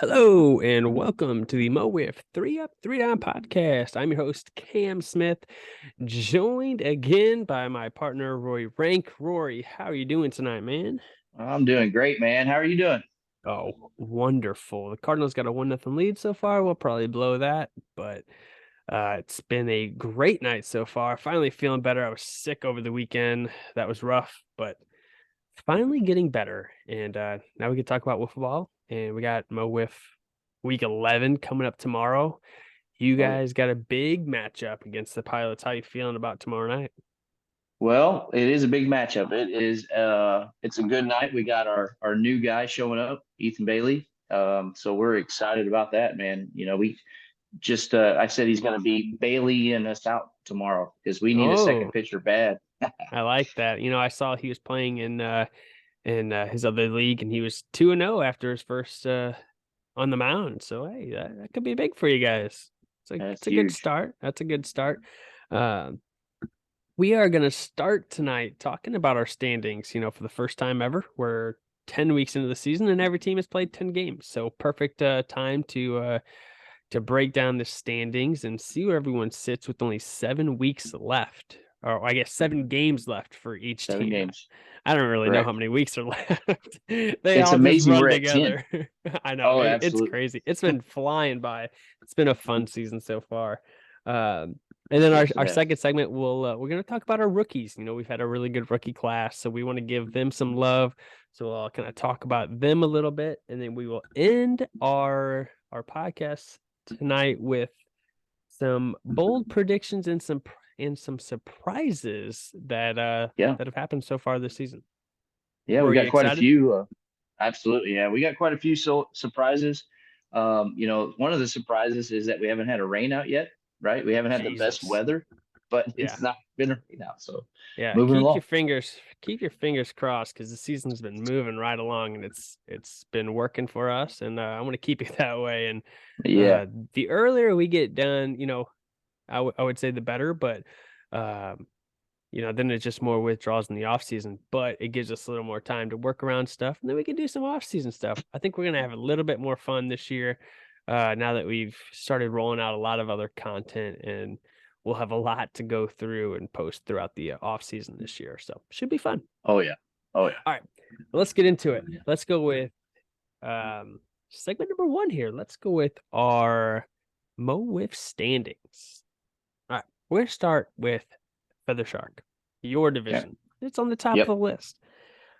Hello and welcome to the Mo Wiff 3 Up, 3 Down podcast. I'm your host, Cam Smith, joined again by my partner, Rory Rank. Rory, how are you doing tonight, man? I'm doing great, man. How are you doing? Oh, wonderful. The Cardinals got a 1-0 lead so far. We'll probably blow that, but it's been a great night so far. Finally feeling better. I was sick over the weekend. That was rough, but finally getting better. And now we can talk about wiffle ball. And we got Mo Wiff week 11 coming up tomorrow. You Oh, yeah. guys got a big matchup against the Pilots. How you feeling about tomorrow night? Well, it is a big matchup. It's a good night. We got our new guy showing up, Ethan Bailey. So we're excited about that, man. We just I said he's going to be Bailey and us out tomorrow because we need a second Oh, pitcher bad. I like that. I saw he was playing in his other league, and he was 2-0 after his first on the mound. So hey, that could be big for you guys. That's It's a good huge. start. That's a good start. Um, we are going to start tonight talking about our standings. For the first time ever, we're 10 weeks into the season, and every team has played 10 games. So perfect time to break down the standings and see where everyone sits with only 7 weeks left, or I guess 7 games left for each 7 team. games. I don't really know how Correct. many weeks are left. They It's all just amazing run we're at 10. together. I know Oh, it's absolutely. crazy. It's been flying by. It's been a fun season so far. And then our, Yes, it our has. second segment, we're going to talk about our rookies. We've had a really good rookie class, so we want to give them some love. So I'll kind of talk about them a little bit, and then we will end our podcast tonight with some bold predictions and some surprises Yeah. that have happened so far this season. Yeah, we Were you got quite a excited? few. Absolutely. Yeah, we got quite a few surprises. One of the surprises is that we haven't had a rain out yet, right? We haven't had the best Jesus. weather, but Yeah. it's not been a rain out. So Yeah. moving along. Keep your fingers crossed because the season's been moving right along and it's been working for us, and I want to keep it that way. And Yeah. the earlier we get done, I would say the better, but um then it's just more withdrawals in the off season, but it gives us a little more time to work around stuff, and then we can do some off season stuff. I think we're gonna have a little bit more fun this year, now that we've started rolling out a lot of other content, and we'll have a lot to go through and post throughout the off season this year. So should be fun. Oh yeah. Oh yeah. All right, let's get into it. Let's go with um, segment number one here. Let's go with our Mo Whiff standings. All right, we're gonna start with Feather Shark, your Yeah. division. It's on the top of Yep. the list.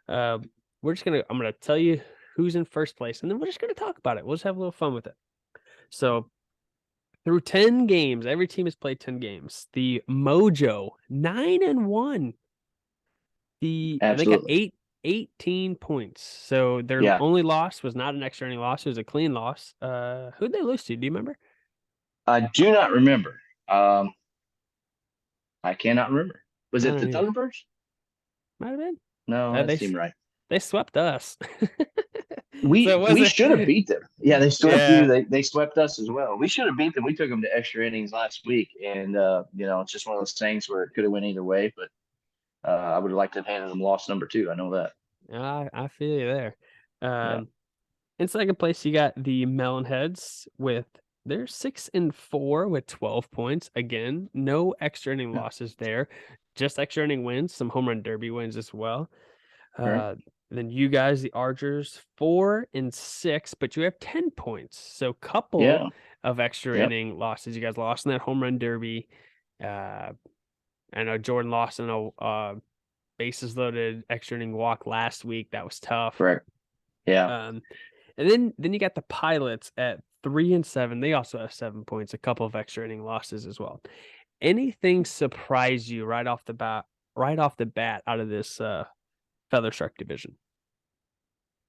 Uh, I'm gonna tell you who's in first place, and then we're just gonna talk about it. We'll just have a little fun with it. So through 10 games, every team has played 10 games. The Mojo 9-1. They got Absolutely. 18 points. So their Yeah. only loss was not an extra inning loss, it was a clean loss. Who'd they lose to? Do you remember? I do not remember. Um, I cannot remember. Was I it don't the know. Thunderbirds? Might have been. No, Uh, that they seemed right. they swept us. So it We wasn't. should have beat them. Yeah, they swept you. Yeah. They swept us as well. We should have beat them. We took them to extra innings last week, and it's just one of those things where it could have went either way. But I would have liked to have handed them loss number two. I know that. I feel you there. Yeah, Um, in second place, you got the Melonheads with they're 6-4 with 12 points. Again, no extra inning yeah. losses there, just extra inning wins, some home run derby wins as well. All right. Uh, then you guys, the Archers, 4-6, but you have 10 points. So couple Yeah, of extra yep. inning losses. You guys lost in that home run derby. Uh, I know Jordan lost in a bases loaded extra inning walk last week. That was tough. Correct. Yeah. Um, and then you got the Pilots at 3-7. They also have 7 points, a couple of extra inning losses as well. Anything surprise you right off the bat out of this Feather Shark division?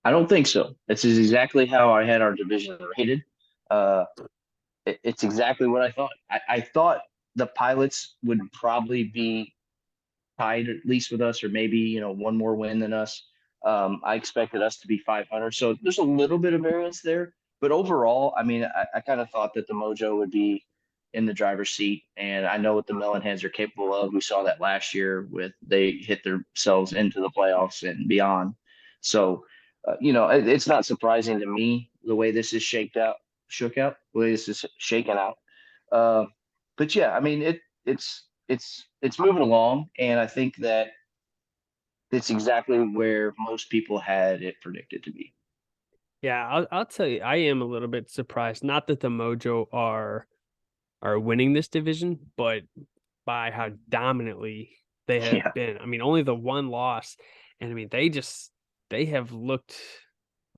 I don't think so. This is exactly how I had our division rated. Uh, it's exactly what I thought. I thought the pilots would probably be tied at least with us, or maybe one more win than us. I expected us to be 500, so there's a little bit of variance there. But overall, I mean, I kind of thought that the Mojo would be in the driver's seat, and I know what the Melonheads are capable of. We saw that last year with they hit themselves into the playoffs and beyond. So, it's not surprising to me the way this is the way this is shaken out. Uh, but yeah, I mean it's moving along, and I think that it's exactly where most people had it predicted to be. Yeah, I'll tell you, I am a little bit surprised. Not that the Mojo are winning this division, but by how dominantly they have Yeah, been. I mean, only the one loss, and I mean they have looked,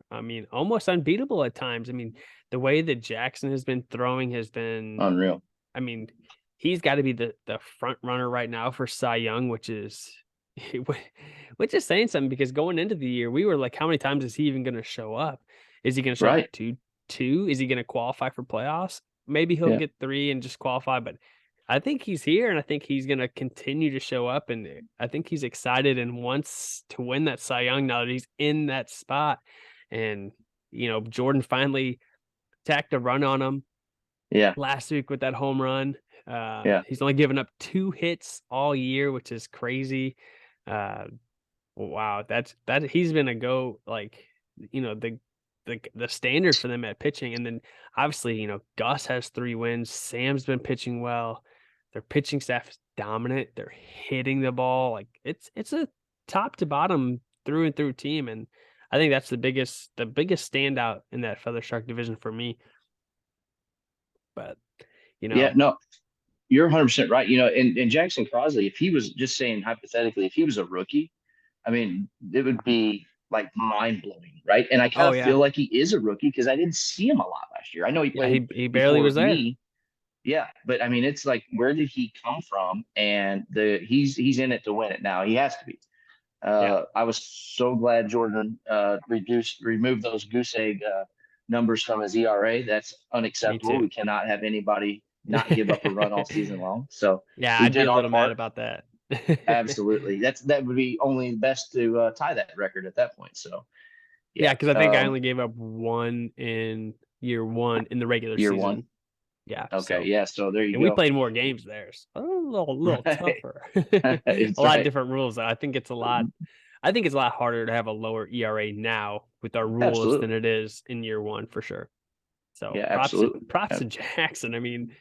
I mean, almost unbeatable at times. I mean, the way that Jackson has been throwing has been, unreal. I mean, he's got to be the front runner right now for Cy Young, which is saying something, because going into the year, we were like, how many times is he even going to show up? Is he going to show up Right. two? Is he going to qualify for playoffs? Maybe he'll Yeah. get three and just qualify, but I think he's here, and I think he's going to continue to show up, and I think he's excited and wants to win that Cy Young now that he's in that spot. And Jordan finally tacked a run on him Yeah. last week with that home run. Yeah. He's only given up 2 hits all year, which is crazy. Uh, wow, that he's been a go, like, the standard for them at pitching. And then obviously, Gus has 3 wins. Sam's been pitching well. Their pitching staff is dominant. They're hitting the ball like it's a top to bottom through and through team, and I think that's the biggest standout in that Feather Shark division for me. But you Yeah. know, No, you're 100% right. And Jackson Crosley, if he was just saying hypothetically, if he was a rookie, I mean, it would be like mind blowing, right? And I kind oh of yeah, feel like he is a rookie because I didn't see him a lot last year. I know he yeah, played he barely before was there. me, yeah, but I mean, it's like, where did he come from? And he's in it to win it now. He has to be. Yeah. I was so glad Jordan removed those goose egg numbers from his ERA. That's Me unacceptable. too. We cannot have anybody not give up a run all season long. So Yeah, we I'd be did a our little mad part. about that. Absolutely. That would be only best to tie that record at that point. So Yeah, yeah, because I think I only gave up 1 in year 1 in the regular year one. season. Yeah, Okay, so, yeah. So there you and we go. played more games there. So a little tougher. A It's lot of right. different rules. I think it's a lot harder to have a lower ERA now with our rules than Absolutely. it is in year 1 for sure. So Yeah, props to absolutely. props to Jackson. I mean,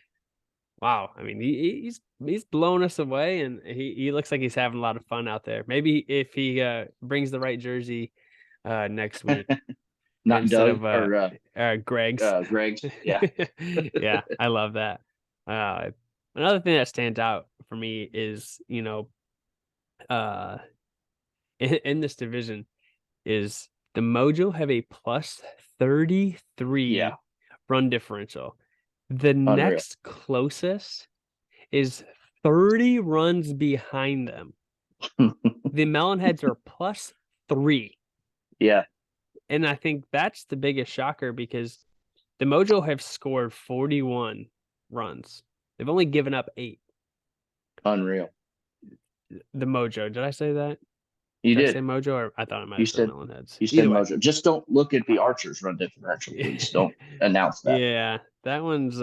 wow. I mean, he's blown us away, and he looks like he's having a lot of fun out there. Maybe if he brings the right jersey next week Not instead Doug of or Greg's. Greg's. Yeah. Yeah, I love that. Another thing that stands out for me is, uh in this division is the Mojo have a plus Yeah. 33 run differential. The Unreal. next closest is 30 runs behind them. The Melonheads are plus 3. Yeah. And I think that's the biggest shocker, because the Mojo have scored 41 runs. They've only given up 8. Unreal. The Mojo. Did I say that? You Did I say did. Mojo, or I thought I might You have said said Melonheads? you said Either way. Mojo. Just don't look at the Archers run differential, please. Don't announce that. Yeah, Ugh. that one's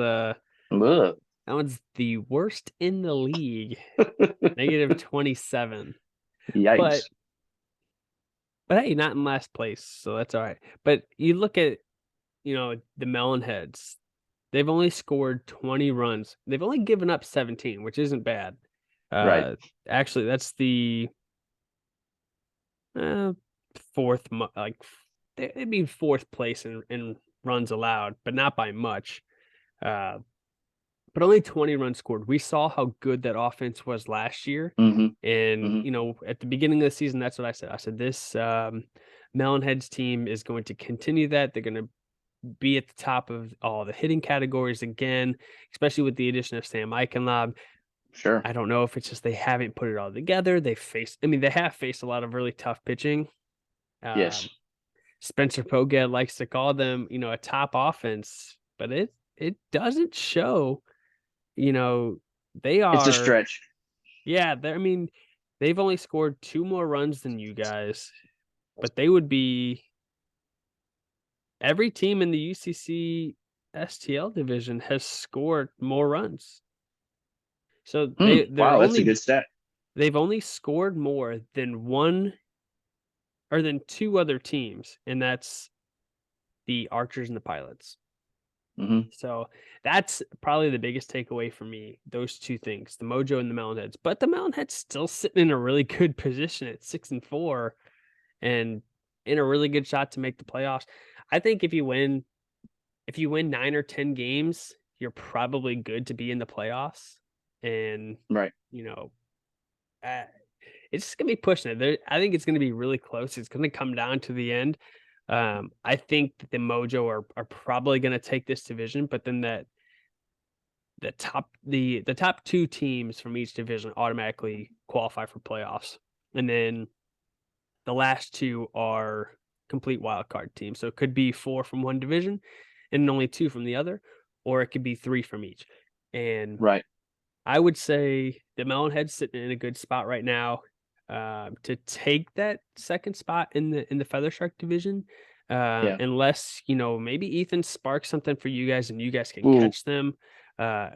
the worst in the league. Negative 27. But Yikes. hey, not in last place, so that's all right. But you look at, the Melonheads. They've only scored 20 runs. They've only given up 17, which isn't bad. Right. Actually, that's the fourth, like they'd be fourth place in runs allowed, but not by much. Uh, but only 20 runs scored. We saw how good that offense was last year. Mm-hmm. And, Mm-hmm. at the beginning of the season, that's what I said. I said, this Melonheads team is going to continue that. They're going to be at the top of all the hitting categories again, especially with the addition of Sam Eichenlaub. Sure. I don't know if it's just they haven't put it all together. They have faced a lot of really tough pitching. Yes. Spencer Poged likes to call them, a top offense, but it doesn't show. They It's a are, stretch. yeah. I mean, they've only scored 2 more runs than you guys, but they would be every team in the UCC STL division has scored more runs. So Wow, that's a good stat. they've only scored more than 2 other teams, and that's the Archers and the Pilots. Hmm. So that's probably the biggest takeaway for me. Those two things, the Mojo and the Melonheads. But the Melonheads still sitting in a really good position at 6-4 and in a really good shot to make the playoffs. I think if you win 9 or 10 games, you're probably good to be in the playoffs. And, Right. you know, uh, it's just gonna be pushing it. I think it's gonna be really close. It's gonna come down to the end. I think that the Mojo are probably gonna take this division, but then the top two teams from each division automatically qualify for playoffs, and then the last two are complete wild card teams. So it could be 4 from one division and only 2 from the other, or it could be 3 from each. And Right. I would say the Melonhead's sitting in a good spot right now to take that second spot in the Feather Shark division. Yeah. Unless maybe Ethan sparks something for you guys and you guys can Ooh. catch them. Uh,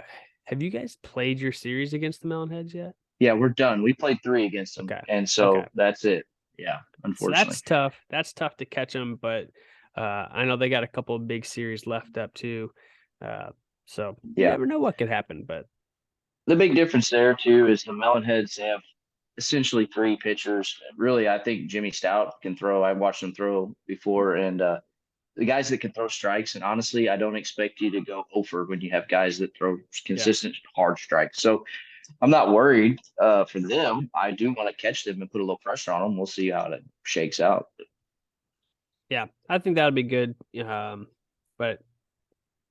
have you guys played your series against the Melonheads yet? Yeah, we're done. We played 3 against them, Okay, and okay. so that's it. Yeah, So unfortunately. that's tough. That's tough to catch them, but I know they got a couple of big series left up too. So you Yeah. never know what could happen. But The big difference there too is the Melonheads have essentially 3 pitchers. Really, I think Jimmy Stout can throw. I watched him throw before, and the guys that can throw strikes. And honestly, I don't expect you to go over when you have guys that throw yeah, consistent hard strikes. So I'm not worried for them. I do want to catch them and put a little pressure on them. We'll see how it shakes out. yeah, I think that would be good. But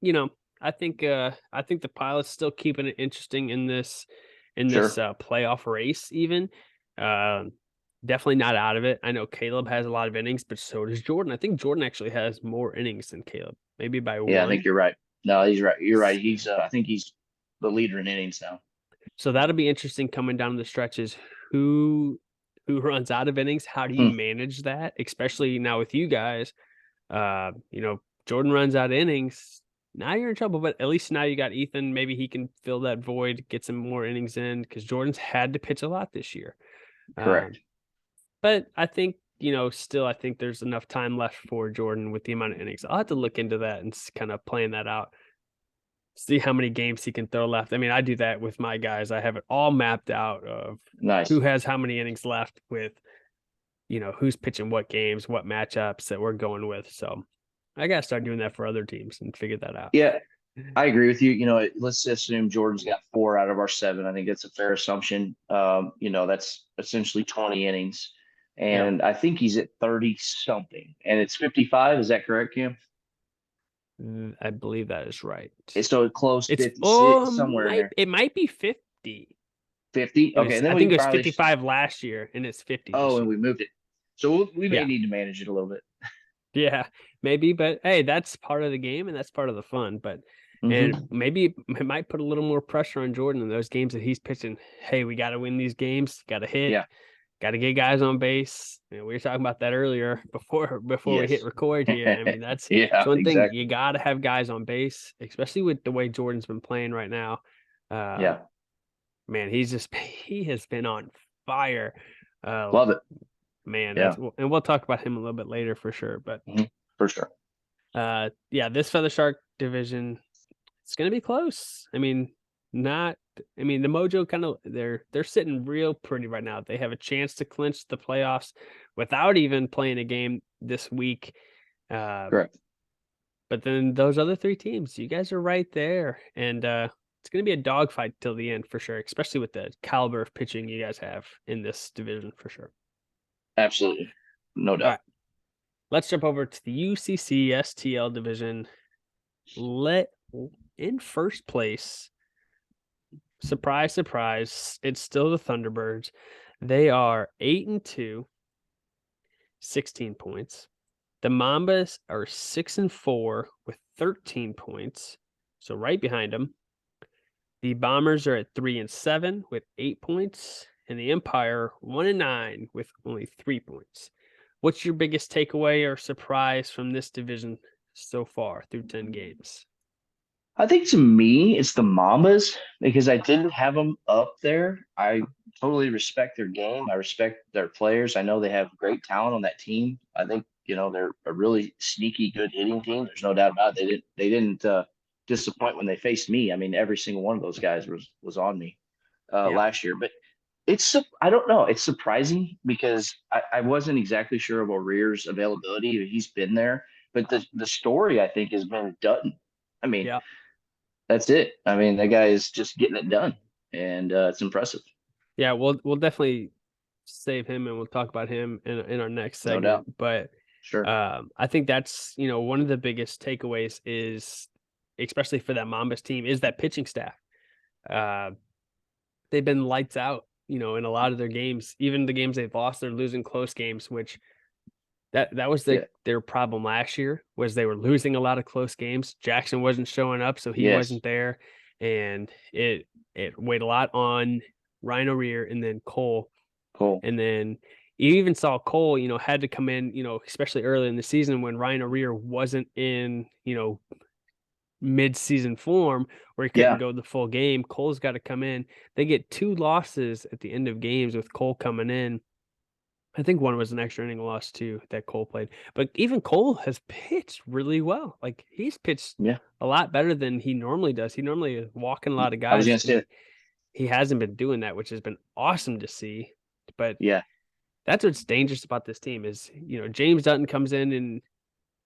you know, I think the Pilots still keeping it interesting in this Sure. playoff race. Even um, definitely not out of it. I know Caleb has a lot of innings, but so does Jordan. I think Jordan actually has more innings than Caleb, maybe by Yeah, I think one. you're right. No, he's right. You're right. I think he's the leader in innings now. So that'll be interesting coming down the stretches. Who runs out of innings? How do you Hmm, manage that? Especially now with you guys. Jordan runs out of innings. Now you're in trouble, but at least now you got Ethan. Maybe he can fill that void, get some more innings in because Jordan's had to pitch a lot this year. Um, correct. but I think, still, I think there's enough time left for Jordan with the amount of innings. I'll have to look into that and kind of plan that out, see how many games he can throw left. I mean, I do that with my guys. I have it all mapped out of who Nice. has how many innings left with, who's pitching what games, what matchups that we're going with. So I got to start doing that for other teams and figure that out. Yeah, I agree with you. Let's assume Jordan's got 4 out of our 7. I think that's a fair assumption. That's essentially 20 innings. Yeah. And I think he's at 30 something. And it's 55. Is that correct, Kim? I believe that is right. So close It's 56, somewhere in there. it might be 50. 50. Okay. And then I we think can it was probably, 55 last year and it's 50 oh, this and year. we moved it. So we may Yeah. need to manage it a little bit. Yeah, maybe, but hey, that's part of the game and that's part of the fun. But and Hmm. maybe it might put a little more pressure on Jordan in those games that he's pitching. Hey, we got to win these games. Got to hit. Yeah. Got to get guys on base. We were talking about that earlier before we hit Yes. record here. I mean, that's Yeah, one thing. You exactly. got to have guys on base, especially with the way Jordan's been playing right now. Uh, Yeah. man, he has been on fire. Uh, Love it. man, Yeah. and we'll talk about him a little bit later for sure. But For sure. yeah, this Feather Shark division, it's gonna be close. I mean, the Mojo kind of they're sitting real pretty right now. They have a chance to clinch the playoffs without even playing a game this week. Uh, Correct. but then those other 3 teams, you guys are right there, and it's gonna be a dogfight till the end for sure, especially with the caliber of pitching you guys have in this division for sure. Absolutely. No All doubt. right, let's jump over to the UCC STL division. In first place, surprise, surprise, it's still the Thunderbirds. They are 8-2, 16 points. The Mambas are 6-4 with 13 points. So right behind them. The Bombers are at 3-7 with 8 points. And the Empire 1-9 with only 3 points. What's your biggest takeaway or surprise from this division so far through 10 games? I think to me, it's the Mambas because I didn't have them up there. I totally respect their game. I respect their players. I know they have great talent on that team. I think You know, they're a really sneaky, good hitting team. There's no doubt about it. They didn't disappoint when they faced me. I mean, every single one of those guys was on me Yeah. last year. But I don't know. It's surprising because I wasn't exactly sure of O'Rear's availability. He's been there, but the story I think has been Dutton. I mean, Yeah. that's it. I mean, that guy is just getting it done, and it's impressive, Yeah. We'll definitely save him and we'll talk about him in our next no doubt. segment. But Sure. I think that's, one of the biggest takeaways is, especially for that Mambas team, is that pitching staff. Uh, they've been lights out, in a lot of their games. Even the games they've lost, they're losing close games, which that was Yeah. their problem last year, was they were losing a lot of close games. Jackson wasn't showing up, so he Yes. wasn't there, and it weighed a lot on Ryan O'Rear and then Cole. Cool. And then you even saw Cole, had to come in, especially early in the season when Ryan O'Rear wasn't in, mid-season form where he couldn't Yeah. go the full game. Cole's got to come in. They get 2 losses at the end of games with Cole coming in. I think one was an extra inning loss too that Cole played. But even Cole has pitched really well. Like, he's pitched Yeah. a lot better than he normally does. He normally is walking a lot of I was guys, gonna and say, he hasn't been doing that, which has been awesome to see. But yeah. that's what's dangerous about this team is, James Dutton comes in and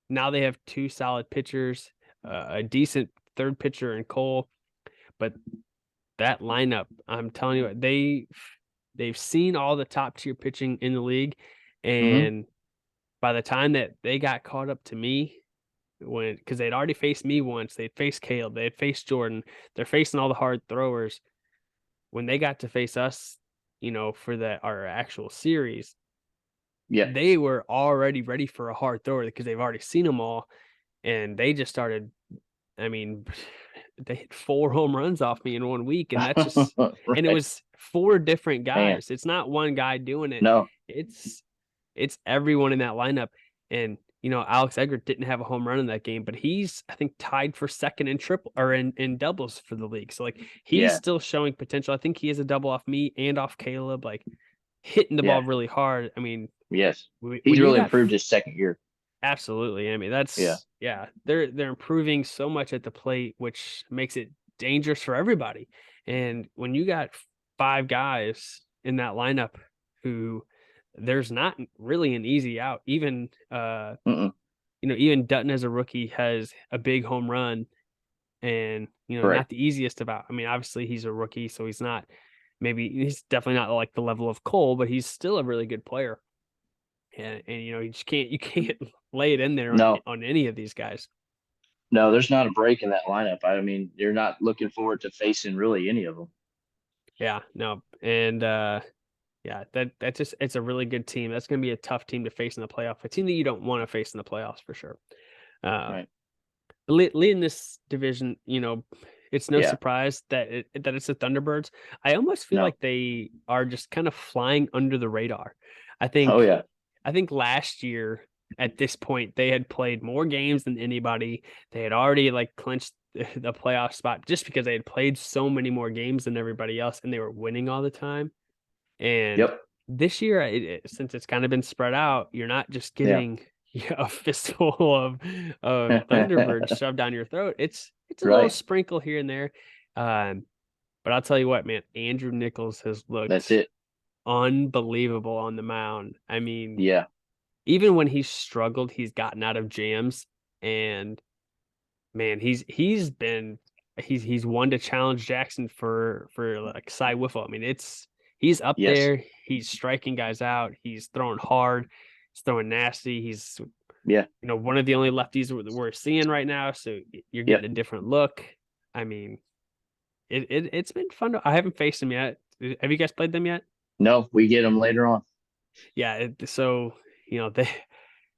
now they have 2 solid pitchers, a decent third pitcher in Cole. But that lineup, I'm telling you, they've seen all the top tier pitching in the league, Hmm. and by the time that they got caught up to me, because they'd already faced me once, they'd faced Caleb, they'd faced Jordan, they're facing all the hard throwers. When they got to face us, for our actual series, Yeah. they were already ready for a hard thrower because they've already seen them all, and they just started. I mean, they hit 4 home runs off me in 1 week, and that's just, and it Right. was 4 different Man. guys. It's not one guy doing it. No. It's it's everyone in that lineup. And Alex Eggert didn't have a home run in that game, but he's, I think, tied for second in triple or in doubles for the league. So, like, he's Yeah. still showing potential. I think he has a double off me and off Caleb, like, hitting the Yeah. ball really hard. I mean, Yes. He's when you really got improved his second year. absolutely. I mean, Yeah. yeah, they're improving so much at the plate, which makes it dangerous for everybody. And when you got 5 guys in that lineup who there's not really an easy out. Even Mm-mm. even Dutton as a rookie has a big home run, and Correct. not the easiest of out. I mean, obviously he's a rookie, so he's definitely not like the level of Cole, but he's still a really good player. And you just can't lay it in there on No. any of these guys. No, there's not a break in that lineup. I mean, you're not looking forward to facing really any of them. Yeah, no. And yeah, that just, it's a really good team. That's going to be a tough team to face in the playoff. A team that you don't want to face in the playoffs for sure. Uh, Right. leading this division, it's no Yeah. surprise that it's the Thunderbirds. I almost feel No. like they are just kind of flying under the radar. I Oh think yeah. I think last year at this point they had played more games than anybody. They had already like clinched the playoff spot just because they had played so many more games than everybody else, and they were winning all the time. And Yep. this year, since it's kind of been spread out, you're not just Yeah. getting a fistful of Thunderbirds shoved down your throat. It's a little Right. sprinkle here and there. Um, but I'll tell you what, man, Andrew Nichols has That's looked it. unbelievable on the mound. I mean, Yeah. even when he's struggled, he's gotten out of jams, and man, he's one to challenge Jackson for like Cy Wiffle. I mean, he's up Yes. there. He's striking guys out. He's throwing hard. He's throwing nasty. He's Yeah. one of the only lefties we're seeing right now. So you're Yep. getting a different look. I mean, it's been fun. I haven't faced him yet. Have you guys played them yet? No, we get them later on. Yeah. So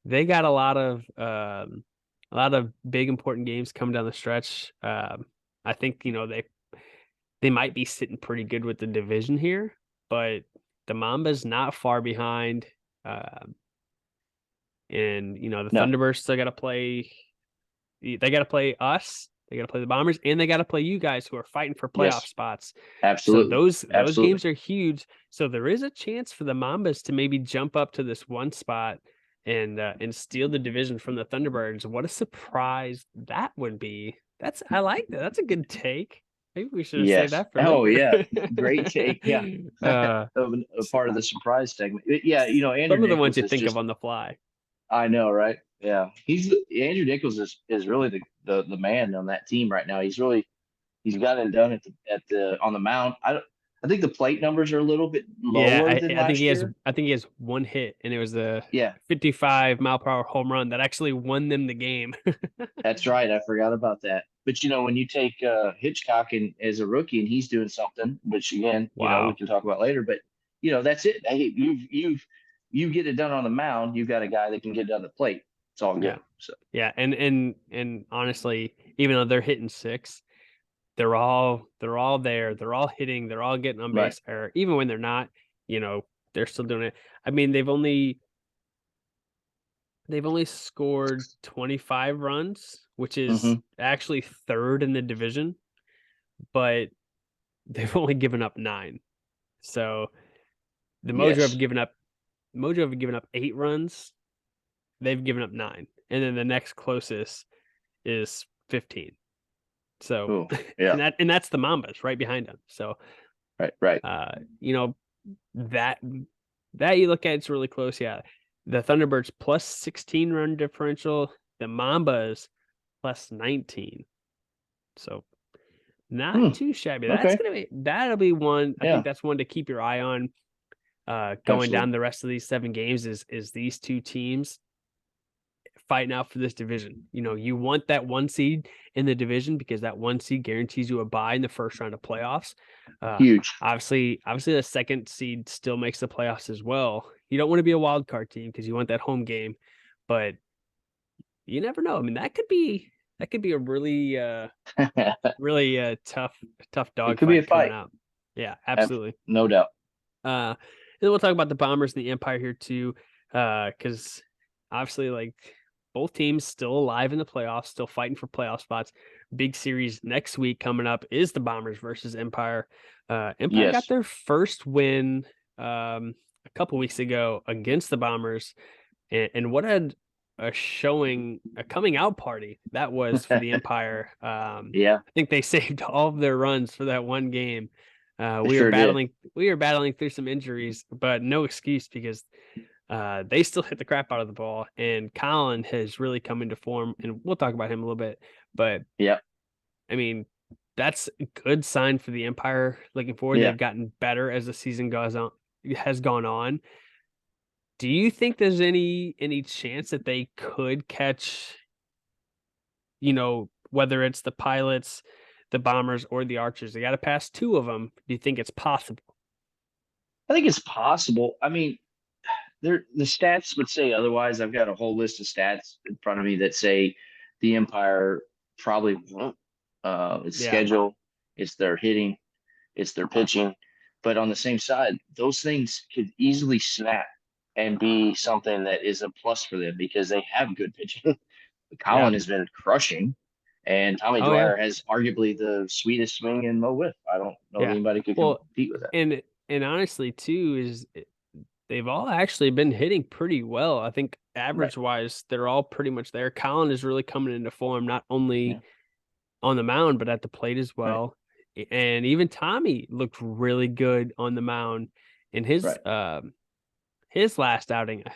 they got a lot of big important games coming down the stretch. I think they might be sitting pretty good with the division here, but the Mamba's not far behind. And the No. Thunderbirds still got to play. They got to play us. They got to play the Bombers, and they got to play you guys who are fighting for playoff Yes. spots. So Absolutely. those Absolutely. games are huge. So there is a chance for the Mambas to maybe jump up to this one spot and steal the division from the Thunderbirds. What a surprise that would be. I like that. That's a good take. Maybe we should have saved Yes. that for Oh later. yeah. Great take. Yeah. uh, A part of the surprise segment. Yeah, Andrew some of the ones Nichols you is think of just, on the fly. I know, right? Yeah. Andrew Nichols is really the man on that team right now. He's gotten it done at the on the mound. I think the plate numbers are a little bit Yeah, lower than I think last year. he has one hit, and it was a Yeah, 55-mile-per-hour home run that actually won them the game. that's right. I forgot about that. But when you take Hitchcock as a rookie and he's doing something, which again, we Wow. can talk about later. But that's it. Hey, you get it done on the mound. You've got a guy that can get it on the plate. It's all Yeah. good. So Yeah, and honestly, even though they're hitting six, they're all there. They're all hitting. They're all getting on right. base. Or even when they're not, you know, they're still doing it. I mean, they've only scored 25 runs, which is Hmm. actually third in the division, but they've only given up 9. So the Yes. Mojo have given up 8 runs. They've given up 9, and then the next closest is 15. So, Oh, yeah. and that's the Mambas right behind them. So, Right. Right. uh, you know that that you look at, it's really close. Yeah, the Thunderbirds plus 16 run differential, the Mambas plus 19. So not Hmm. too shabby. Okay. That'll be one. I think Yeah. that's one to keep your eye on. Going down Absolutely. the rest of these 7 games is these two teams fighting out for this division. You want that 1 seed in the division because that 1 seed guarantees you a bye in the first round of playoffs. Uh, Huge. obviously, the 2nd seed still makes the playoffs as well. You don't want to be a wild card team because you want that home game, but you never know. I mean, that could be a really really tough It could be a dogfight coming fight. out. Yeah, absolutely. No doubt. And then we'll talk about the Bombers and the Empire here too, because obviously, like, both teams still alive in the playoffs, still fighting for playoff spots. Big series next week coming up is the Bombers versus Empire. Empire got Yes. their first win a couple weeks ago against the Bombers, and what a showing, a coming out party that was for the Empire. Yeah, I think they saved all of their runs for that one game. they We were sure did. battling through some injuries, but no excuse because they still hit the crap out of the ball. And Colin has really come into form, and we'll talk about him a little bit. But Yep. I mean, that's a good sign for the Empire. Looking forward, Yeah. they've gotten better as the season has gone on. Do you think there's any chance that they could catch, whether it's the Pilots, the Bombers, or the Archers? They got to pass 2 of them. Do you think it's possible? I think it's possible. I mean, the stats would say otherwise. I've got a whole list of stats in front of me that say the Empire probably won't. It's Yeah. schedule, it's their hitting, it's their pitching. But on the same side, those things could easily snap and be something that is a plus for them because they have good pitching. Yeah. Colin has been crushing, and Tommy Oh yeah. Dwyer has arguably the sweetest swing in Mo Whiff. I don't know if Yeah. anybody could Well, compete with that. and honestly too they've all actually been hitting pretty well. I think Right. average wise, they're all pretty much there. Colin is really coming into form, not only Yeah. on the mound but at the plate as Right. well. And even Tommy looked really good on the mound in Right. his last outing. I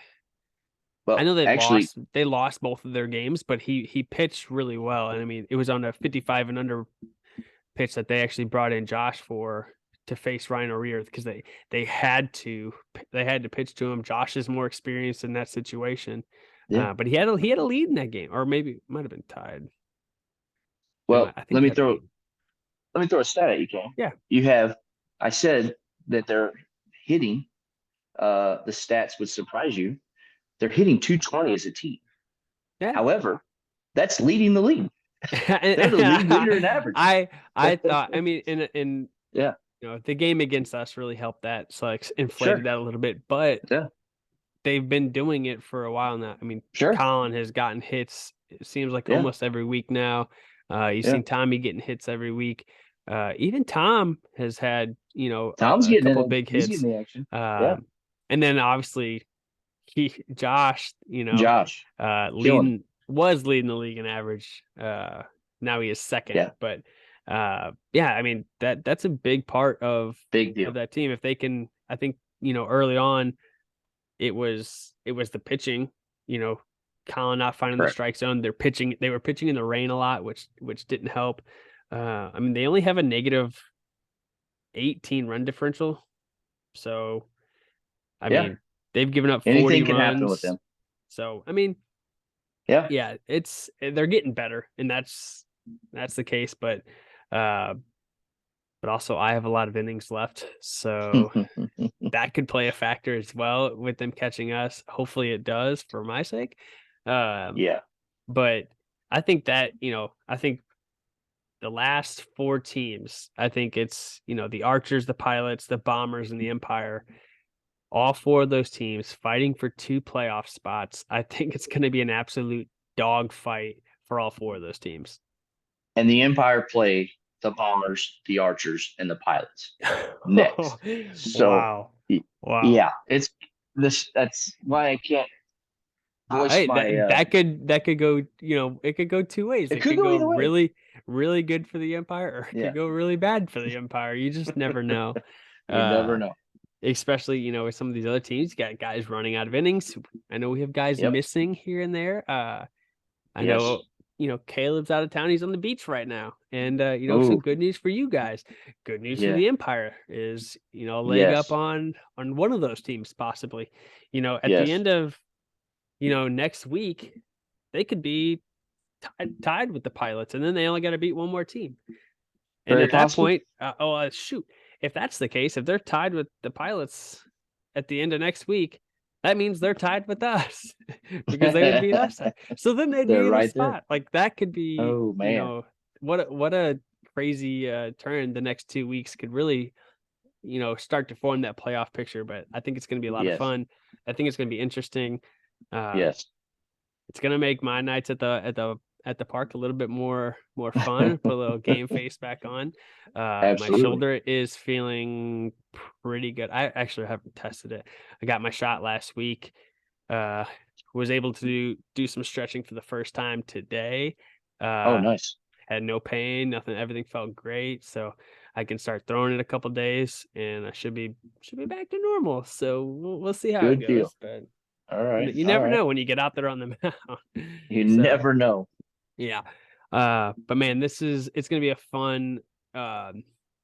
Well, know actually, they lost both of their games, but he pitched really well. And I mean, it was on a 55 and under pitch that they actually brought in Josh for to face Ryan O'Rear because they had to pitch to him. Josh is more experienced in that situation, yeah. but he had a lead in that game, or maybe it might have been tied. Well, I think he had a lead. let me throw a stat at you, Cam. Yeah, You have I said that they're hitting. The stats would surprise you. They're hitting 220 as a team. yeah. However, that's leading the league. They're the league leader in average. I thought, I mean, in Yeah. the game against us really helped that, so like inflated Sure. that a little bit, but Yeah. they've been doing it for a while now. I mean, Sure. Colin has gotten hits, it seems like Yeah. almost every week now. You've Yeah. seen Tommy getting hits every week. Even Tom has had, Tom's a getting couple in. big He's hits. getting the action. Yeah. And then obviously Josh, Josh, killing it. was leading the league in average. Now he is second, Yeah, but yeah, I mean that's a big part of big deal. that team. If they can, I think early on it was the pitching. Colin not finding the Correct. strike zone. They were pitching in the rain a lot, which didn't help. I mean, they only have a negative 18 run differential, so I Yeah, mean they've given up 40 anything can happen with runs. them. So I mean, Yeah. yeah, they're getting better, and that's the case. Uh, but also I have a lot of innings left, so that could play a factor as well with them catching us. Hopefully, it does for my sake. Um, Yeah. but I think that I think the last four teams, I think it's the Archers, the Pilots, the Bombers, and the Empire. All four of those teams fighting for two playoff spots. I think it's going to be an absolute dogfight for all four of those teams. And the Empire play the Bombers, the Archers, and the Pilots next. So Wow. Wow. yeah, it's this. That's why I can't voice Hey, my. that could go, it could go two ways. It It could could go go either way. really, really good for the Empire, or it Yeah, could go really bad for the Empire. You just never know. you never Uh, know. Especially, with some of these other teams, you got guys running out of innings. I know we have guys Yep. missing here and there. I Yes. know, Caleb's out of town. He's on the beach right now. And, some Oh, good news for you guys. Good news for yeah. the Empire is, a leg up Yes. on one of those teams, possibly. At the Yes. end of, next week, they could be tied with the Pilots, and then they only got to beat one more team. And Very at that possible. point, shoot, if that's the case, if they're tied with the Pilots at the end of next week, that means they're tied with us because they would beat us. So then they'd They're be in a right there. spot. Like that could be, Oh man. what a crazy turn the next 2 weeks could really, start to form that playoff picture. But I think it's going to be a lot of Yes. fun. I think it's going to be interesting. Yes. It's gonna make my nights at the park a little bit more fun. Put a little game face back on. My Absolutely. shoulder is feeling pretty good. I actually haven't tested it. I got my shot last week. Uh, was able to do some stretching for the first time today. Oh, Uh, nice. had no pain, nothing. Everything felt great. So I can start throwing it a couple days, and I should be back to normal. So we'll see how it Good deal. goes. But All right. you All never right. know when you get out there on the mound. You So never know. yeah. But man, it's gonna be um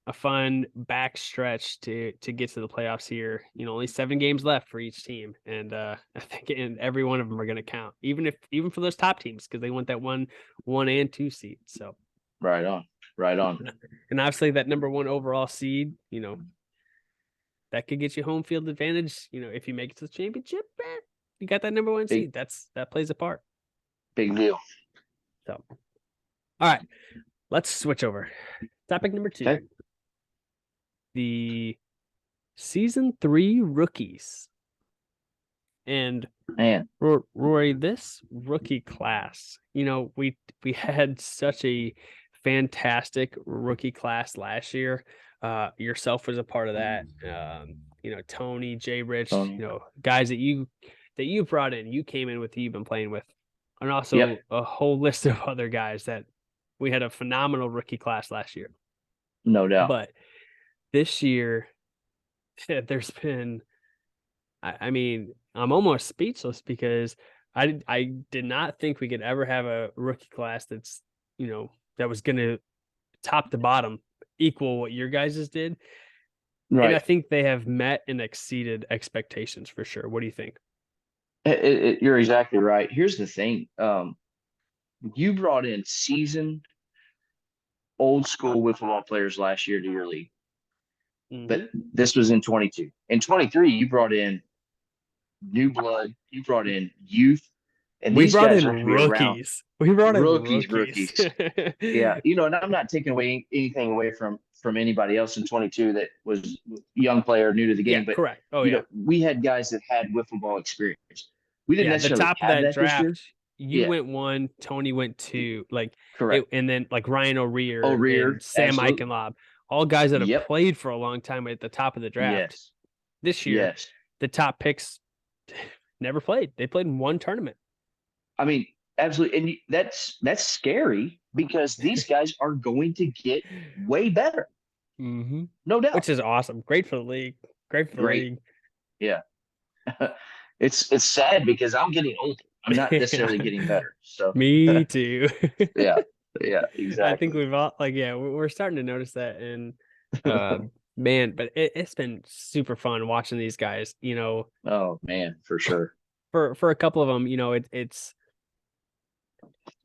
a fun backstretch to get to the playoffs here. Only 7 games left for each team. And I think every one of them are gonna count, even for those top teams, because they want that one and two seed. So Right on. Right on. and obviously that number one overall seed, that could get you home field advantage. If you make it to the championship, you got that number one Big seed. That plays a part. big deal. So, all right, let's switch over. Topic number 2. Okay. The season 3 rookies. And Man. Rory, this rookie class, we had such a fantastic rookie class last year. Yourself was a part of that. Tony, Jay Rich, Tony. Guys that you brought in, you came in with, you've been playing with, and also Yep. a whole list of other guys that we had a phenomenal rookie class last year. No doubt. But this year, there's been, I mean, I'm almost speechless because I did not think we could ever have a rookie class that's, that was going to top to bottom equal what your guys's did. And I Right. think they have met and exceeded expectations for sure. What do you think? You're exactly right. Here's the thing. You brought in seasoned old school wiffle ball players last year to your league, but Mm-hmm. this was in 22. In 23, you brought in new blood. You brought in youth, and We these brought guys in are going to be around. rookies. We brought in Rookies. Yeah, and I'm not taking away anything away from anybody else in 22 that was young player new to the Yeah, game, but correct. Oh yeah. we had guys that had wiffle ball experience. We didn't Yeah, the necessarily top of have that that this year. draft, you Yeah, went 1, Tony went 2, correct. and then like Ryan O'Rear and O'Rear, Sam absolutely. Eichenlob, all guys that have Yep. played for a long time at the top of the draft. Yes. This year, Yes. the top picks, never played. They played in one tournament. I mean, absolutely, and that's scary because these guys are going to get way better, Mm-hmm. no doubt. Which is awesome. Great for the league. Great for the Great, league. yeah. It's sad because I'm getting older. I'm not Yeah, necessarily getting better. So me too. yeah, yeah, I think exactly. we've all like, yeah, we're starting to notice that. And man, but it's been super fun watching these guys. Oh man, for sure. For a couple of them, it's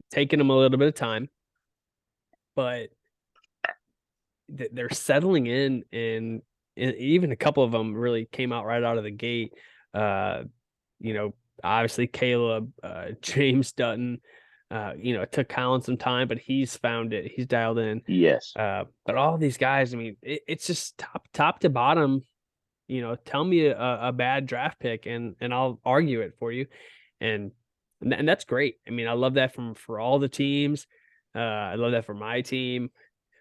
taken them a little bit of time, but they're settling in, and even a couple of them really came out right out of the gate. Uh, you know, obviously Caleb, James Dutton, it took Colin some time, but he's found it. He's dialed in. Yes. But all these guys, I mean, it's just top to bottom. Tell me a bad draft pick, and I'll argue it for you, and and that's great. I mean, I love that for all the teams. I love that for my team.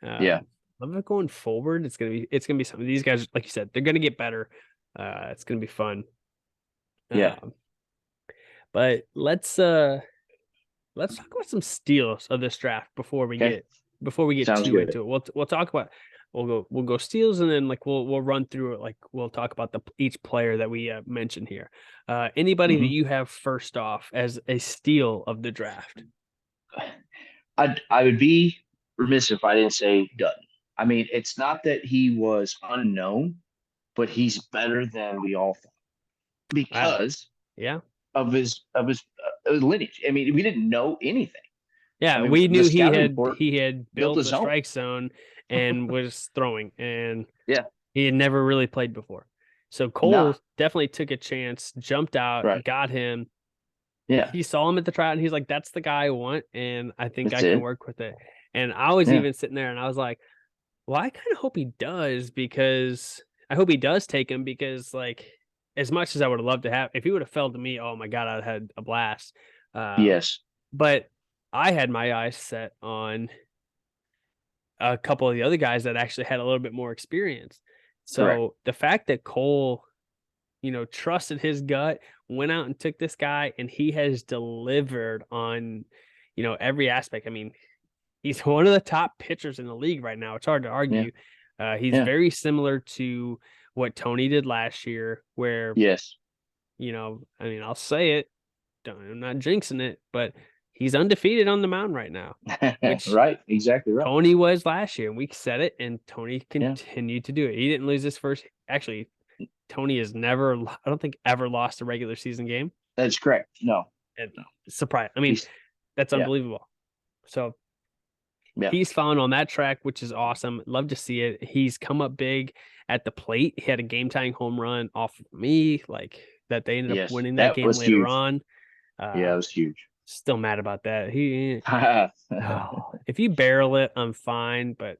Yeah. Love it going forward. It's gonna be something. These guys, like you said, they're gonna get better. It's gonna be fun. Yeah. Um, but let's talk about some steals of this draft before we Okay. get Sounds too good. into it. We'll talk about we'll go steals, and then like we'll run through it. Like we'll talk about each player that we mentioned here. Anybody that Hmm. you have first off as a steal of the draft? I would be remiss if I didn't say Dutton. I mean, it's not that he was unknown, but he's better than we all thought Wow. because Yeah. of his lineage. I mean, we didn't know anything. I Yeah, mean, we the knew he scouting had report he had built built a the zone. strike zone and was throwing, and Yeah. he had never really played before. So Nah. Cole definitely took a chance, jumped out, Right. got him. Yeah. He saw him at the tryout, and he's like, "That's the guy I want, and I think That's I can it. work with it." And I was Yeah. even sitting there, and I was like, "Well, I kind of hope he does, because I hope he does take him, because like as much as I would have loved to have, if he would have fell to me, oh my god, I'd had a blast." Um, Yes. but I had my eyes set on a couple of the other guys that actually had a little bit more experience. Correct. So the fact that Cole, trusted his gut, went out and took this guy, and he has delivered on, every aspect. I mean, he's one of the top pitchers in the league right now. It's hard to Yeah. argue. He's Yeah. very similar to what Tony did last year, where, Yes. I mean, I'll say it, I'm not jinxing it, but he's undefeated on the mound right now, which Right. Exactly right. Tony was last year, and we said it, and Tony Yeah. continued to do it. He didn't lose his first. Actually, Tony has never, I don't think, ever lost a regular season game. That's correct. No. And No. surprise, I mean, He's that's yeah. unbelievable. So Yeah. he's found on that track, which is awesome. Love to see it. He's come up big at the plate. He had a game tying home run off of me, like that they ended up Yes. winning that That game was later huge. on. Yeah, Uh, it was huge. Still mad about that. Oh, if you barrel it, I'm fine, but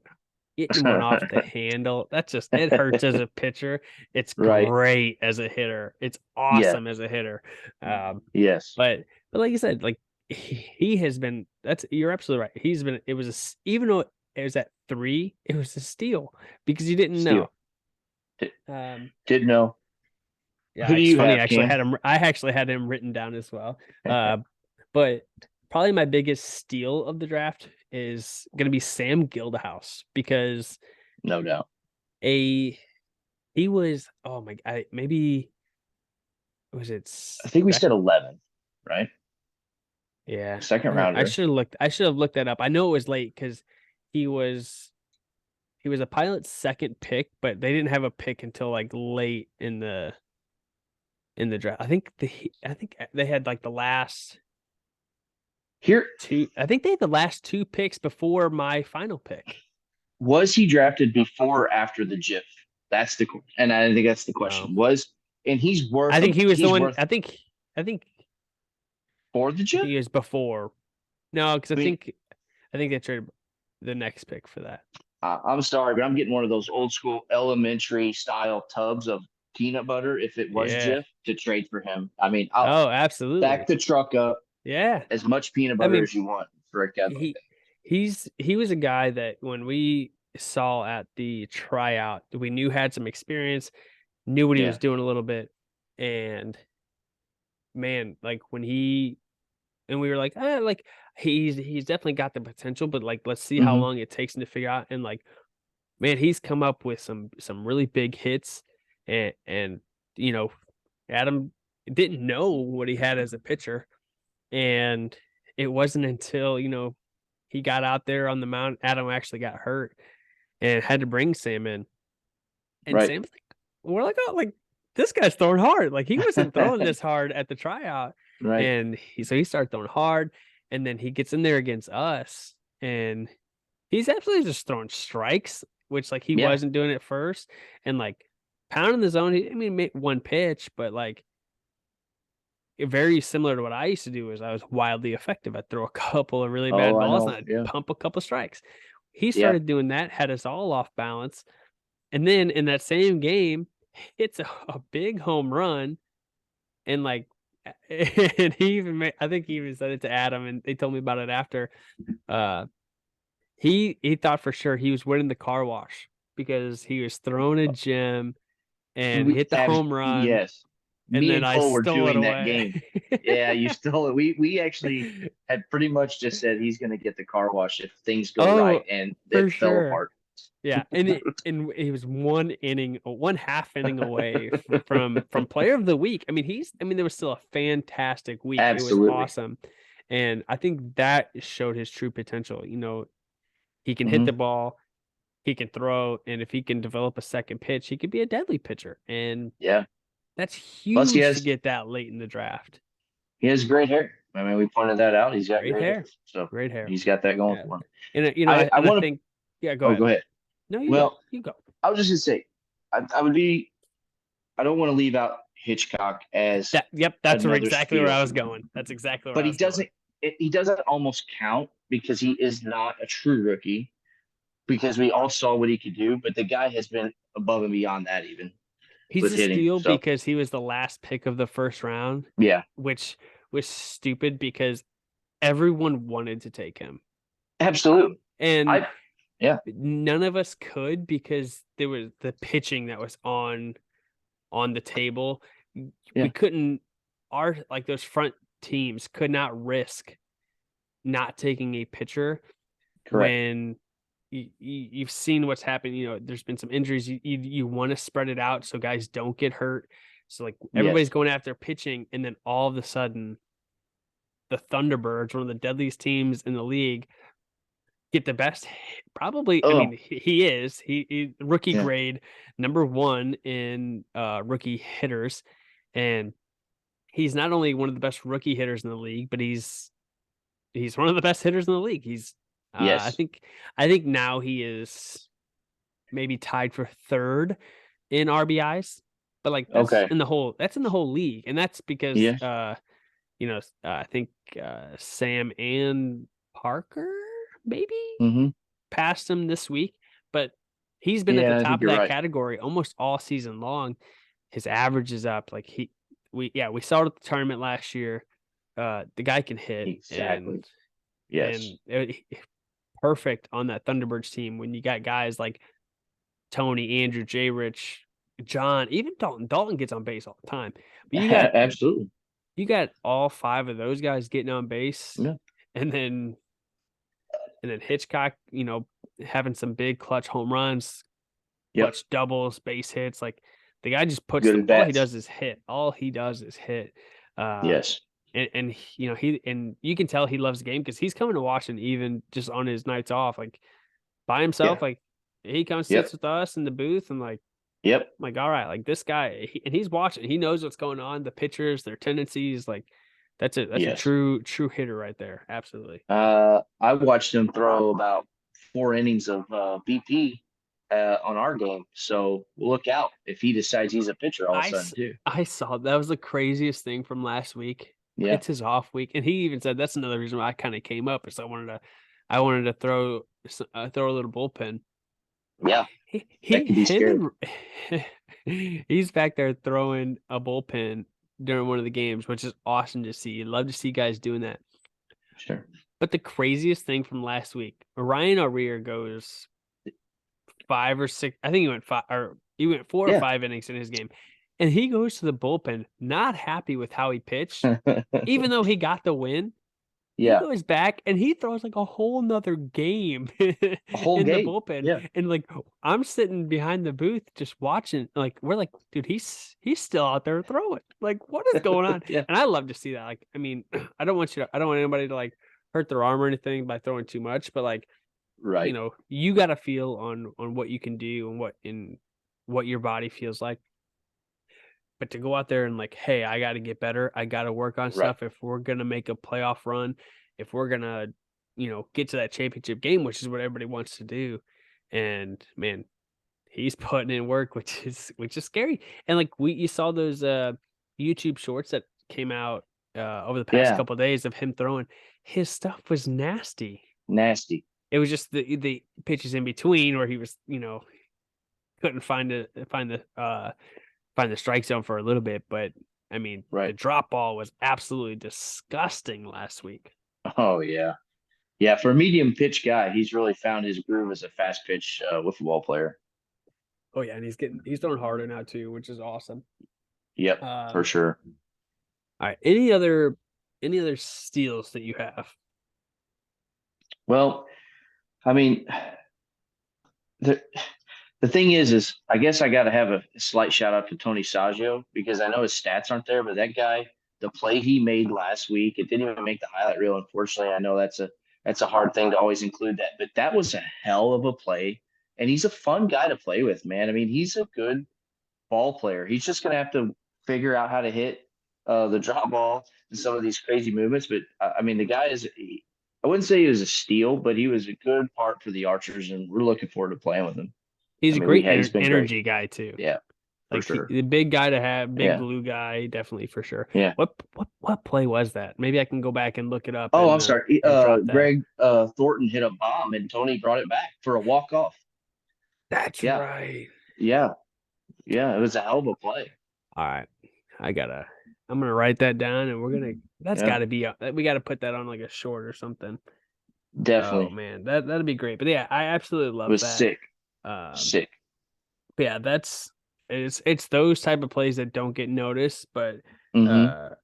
getting one off the handle, it hurts as a pitcher. It's Right. great as a hitter. It's Yeah. awesome as a hitter. Um, Yes. but like you said, like he has been. You're absolutely right. Even though it was at 3, it was a steal because you didn't know. Steal. Did, Um, didn't know. yeah, Who do it's you funny. have, Cam? I actually had him written down as well. But probably my biggest steal of the draft is going to be Sam Gildahouse, because No doubt. he was, oh my god, maybe was it I think we sec- said 11, right? yeah, Second rounder. I should have looked that up. I know it was late because he was he was a Pilot's second pick, but they didn't have a pick until like late in the draft. I think they had like the last Here, two. I think they had the last 2 picks before my final pick. was he drafted before or after the GIF? That's the and I think that's the question. And he's worth I think he was the he's one. worth I think for the GIF? he was before. No, because I mean, I think they traded the next pick for that. I'm sorry, but I'm getting one of those old school elementary style tubs of peanut butter if it was Yeah. GIF to trade for him. I mean, I'll Oh, absolutely. back the truck up Yeah. as much peanut I butter mean, as you want for a cat like he was a guy that when we saw at the tryout, we knew had some experience, knew what that. he Yeah. was doing a little bit, and man, like when and we were like, like he's definitely got the potential, but like let's see how Hmm. long it takes him to figure out. And like, man, he's come up with some really big hits, and you know, Adam didn't know what he had as a pitcher, and it wasn't until he got out there on the mound. Adam actually got hurt and had to bring Sam in, and Right. Sam's like, we're like, oh, like this guy's throwing hard. Like he wasn't throwing this hard at the tryout, Right. and he started throwing hard, and then he gets in there against us, and he's absolutely just throwing strikes, which like he Yeah. wasn't doing at first, and like pounding the zone. I mean, made one pitch, but like very similar to what I used to do. Is I was wildly effective. I'd throw a couple of really Oh, bad I balls and know. I'd Yeah. pump a couple strikes. He Yeah. started doing that, had us all off balance, and then in that same game, hits a big home run, and like, and he even I think he even said it to Adam, and they told me about it after. Uh, he thought for sure he was winning the car wash because he was throwing a gem and hit the home run, Yes. and Me then and I Cole were stole it doing that away. game. Yeah, you stole it. We actually had pretty much just said he's going to get the car wash if things go right, Oh, and for it fell sure. apart. Yeah, and he was one half inning away from player of the week. I mean there was still a fantastic week. It was Absolutely. awesome. And I think that showed his true potential. He can hit Hmm. the ball, he can throw, and if he can develop a second pitch, he could be a deadly pitcher. And Yeah. that's Plus, huge to get that late in the draft. he has great hair. I mean, we pointed that out. He's got Great great hair, hair. so Great hair. he's got that going Yeah. for him. And I I want to. think yeah, go Oh, ahead. go ahead. No, you go. Well, You go. I was just gonna say, I would be. I don't want to leave out Hitchcock as Yep, that's another exactly where steal, I was going. That's exactly where but I he was going. doesn't. He doesn't almost count because he is not a true rookie. Because we all saw what he could do, but the guy has been above and beyond that even He's with a hitting. steal So because he was the last pick of the first round, yeah, which was stupid because everyone wanted to take him. absolutely. And I yeah none of us could because there was the pitching that was on the table. We yeah couldn't like those front teams could not risk not taking a pitcher correct. when you've seen what's happened. There's been some injuries. You want to spread it out so guys don't get hurt. So like everybody's Yes. going after pitching, and then all of a sudden, the Thunderbirds, one of the deadliest teams in the league, get the best. Probably, I Oh mean, he rookie yeah. grade #1 in rookie hitters, and he's not only one of the best rookie hitters in the league, but he's one of the best hitters in the league. He's Yes. I think now he is maybe tied for third in RBIs, but like Okay. that's in the whole league, and that's because Yes. I think Sam and Parker maybe Hmm. passed him this week, but he's been at the Yeah, I top think of you're that right. category almost all season long. His average is up. Like we saw it at the tournament last year. The guy can hit, Exactly. and Yes. perfect on that Thunderbirds team when you got guys like Tony, Andrew, J. Rich, John, even Dalton. Dalton gets on base all the time. But Absolutely. you got all five of those guys getting on base, Yeah. and then Hitchcock, having some big clutch home runs, Yep. clutch doubles, base hits. Like the guy just puts Good at all he bats. does is hit. All he does is hit. Uh, Yes. and you can tell he loves the game because he's coming to Washington even just on his nights off, like by himself. Yeah. Like he comes sits Yep. with us in the booth and like Yep. I'm like, all right, like this guy, and he's watching. He knows what's going on, the pitchers, their tendencies. Like that's a Yes. true hitter right there. Absolutely. I watched him throw about 4 innings of BP on our game. So look out if he decides he's a pitcher all of a sudden too. I saw that was the craziest thing from last week. Yeah. It's his off week, and he even said that's another reason why I kind of came up is I wanted to throw a little bullpen. Yeah. That He could be scary. him and he's back there throwing a bullpen during one of the games, which is awesome to see. You love to see guys doing that. Sure. But the craziest thing from last week, Ryan O'Rear goes 5 or 6. I think he went 5 or he went 4 or Yeah. 5 innings in his game, and he goes to the bullpen, not happy with how he pitched, even though he got the win. He Yeah, goes back and he throws like a whole nother game a whole in the game. bullpen. Yeah, And like I'm sitting behind the booth just watching, like we're like, dude, he's still out there throwing. Like, what is going on? yeah, And I love to see that. Like, I mean, I don't want anybody to like hurt their arm or anything by throwing too much, but like, right, you got to feel on what you can do and what your body feels like. But to go out there and like, hey, I got to get better. I got to work on right. stuff if we're gonna make a playoff run, if we're gonna, get to that championship game, which is what everybody wants to do. And man, he's putting in work, which is scary. And like you saw those YouTube shorts that came out over the past Yeah, couple of days of him throwing. His stuff was nasty. nasty. It was just the pitches in between where he was, couldn't find the strike zone for a little bit, but I mean, the Right. drop ball was absolutely disgusting last week. Oh yeah, yeah. For a medium pitch guy, he's really found his groove as a fast pitch wiffle ball player. Oh yeah, and he's throwing harder now too, which is awesome. Yep, for Um, sure. all right, any other steals that you have? Well, I mean, the the thing is I guess I got to have a slight shout out to Tony Saggio because I know his stats aren't there, but that guy, the play he made last week, it didn't even make the highlight reel. Unfortunately, I know that's a hard thing to always include that, but that was a hell of a play, and he's a fun guy to play with, man. I mean, he's a good ball player. He's just going to have to figure out how to hit the drop ball and some of these crazy movements. But I mean, the guy I wouldn't say he was a steal, but he was a good part for the Archers, and we're looking forward to playing with him. He's I a mean, great he's been great. energy guy too. Yeah, for Like sure. the big guy to have, big Yeah, glue guy, definitely for sure. yeah. What play was that? Maybe I can go back and look it up Oh, I'm and sorry. drop that. Greg Thornton hit a bomb, and Tony brought it back for a walk off. That's Yeah, right. yeah, yeah. It was a hell of a play. All right. I'm gonna write that down and that's Yeah, gotta be, we gotta put that on like a short or something. Oh definitely. man, that'd be great. But yeah, I absolutely It love was that. sick, Um, sick. but yeah, it's those type of plays that don't get noticed, but Mm-hmm. uh,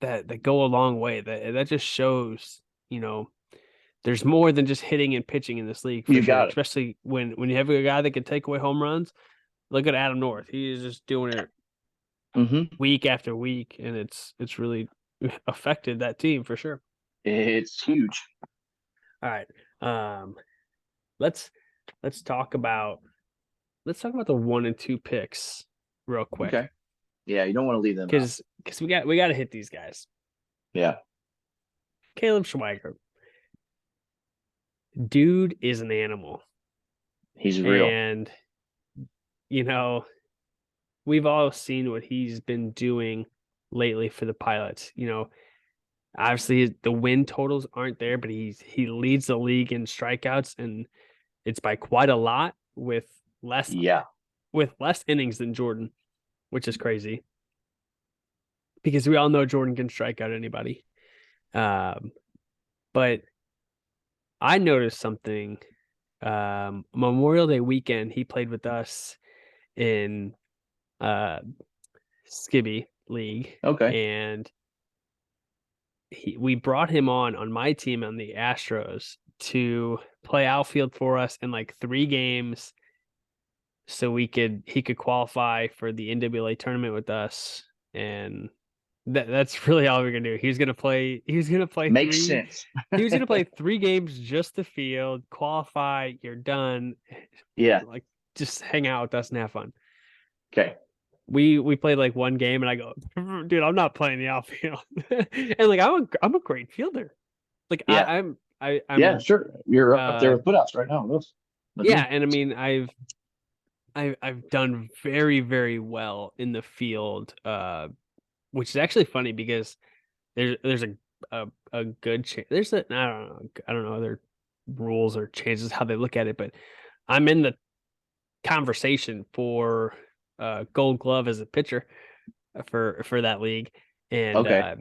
that go a long way. That just shows, there's more than just hitting and pitching in this league for You sure. got it. Especially when you have a guy that can take away home runs. Look at Adam North. He is just doing it Mm-hmm. week after week, and it's really affected that team for sure. It's huge. All right, let's let's talk about the 1 and 2 picks real quick Okay. Yeah, you don't want to leave them out. because we got to hit these guys. Yeah, Caleb Schweiger, dude, is an animal, he's real. and you know we've all seen what he's been doing lately for the Pilots. Obviously the win totals aren't there, but he leads the league in strikeouts, and it's by quite a lot less Yeah, with less innings than Jordan, which is crazy because we all know Jordan can strike out anybody. But I noticed something. Memorial Day weekend, he played with us in uh Skibby League, okay. and we brought him on my team on the Astros to play outfield for us in like 3 games so he could qualify for the NWA tournament with us. And that's really all we're gonna do. He was gonna play Makes three sense. he was gonna play 3 games just the field, qualify, you're done. Yeah. Like, just hang out with us and have fun. Okay. We played like 1 game and I go, dude, I'm not playing the outfield. And like I'm a great fielder. Like Yeah. Yeah, I'm sure. You're up there with putouts right now. That's yeah, me. and I mean I've done very, very well in the field, which is actually funny because there's a good chance. I don't know other rules or chances how they look at it, but I'm in the conversation for Gold Glove as a pitcher for that league, and Okay.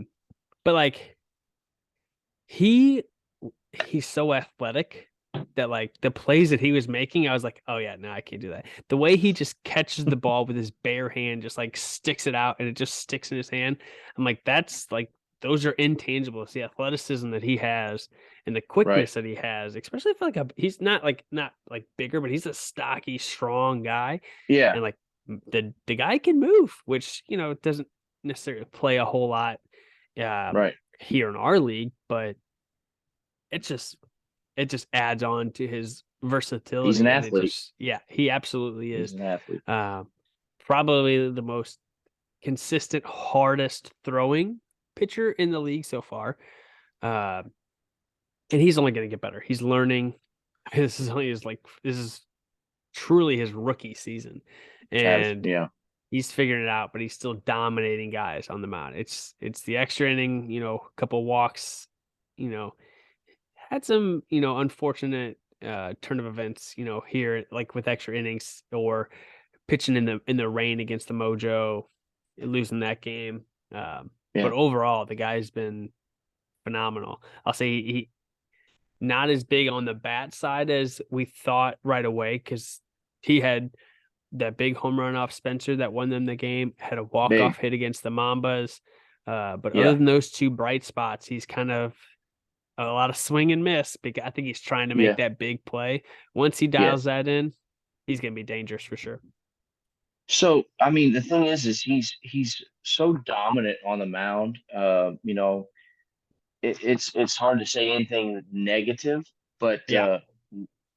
but like he he's so athletic that like the plays that he was making, I was like, oh yeah, no, I can't do that. The way he just catches the ball with his bare hand, just like sticks it out and it just sticks in his hand. I'm like, that's like those are intangibles. The athleticism that he has and the Right. quickness that he has, especially for like he's not like bigger, but he's a stocky, strong guy. Yeah. And like the guy can move, which doesn't necessarily play a whole lot um Right. here in our league, but it just adds on to his He's an versatility, and athlete. he absolutely He's is. an athlete. Uh, Probably the most consistent, hardest throwing pitcher in the league so far. Uh, and he's only going to get better. He's learning. This is truly his rookie season, and Yeah. he's figuring it out. But he's still dominating guys on the mound. It's the extra inning, a couple walks, you know, had some, unfortunate turn of events, here like with extra innings or pitching in the rain against the Mojo, losing that game. But Yeah. overall, the guy's been phenomenal. I'll say he not as big on the bat side as we thought right away because he had that big home run off Spencer that won them the game, had a walk off Big. hit against the Mambas. But other Yeah. than those two bright spots, he's kind of a lot of swing and miss because I think he's trying to make Yeah. that big play. Once he dials Yes. that in, he's going to be dangerous for sure. So I mean, the thing is he's so dominant on the mound. It's hard to say anything negative, but Yeah.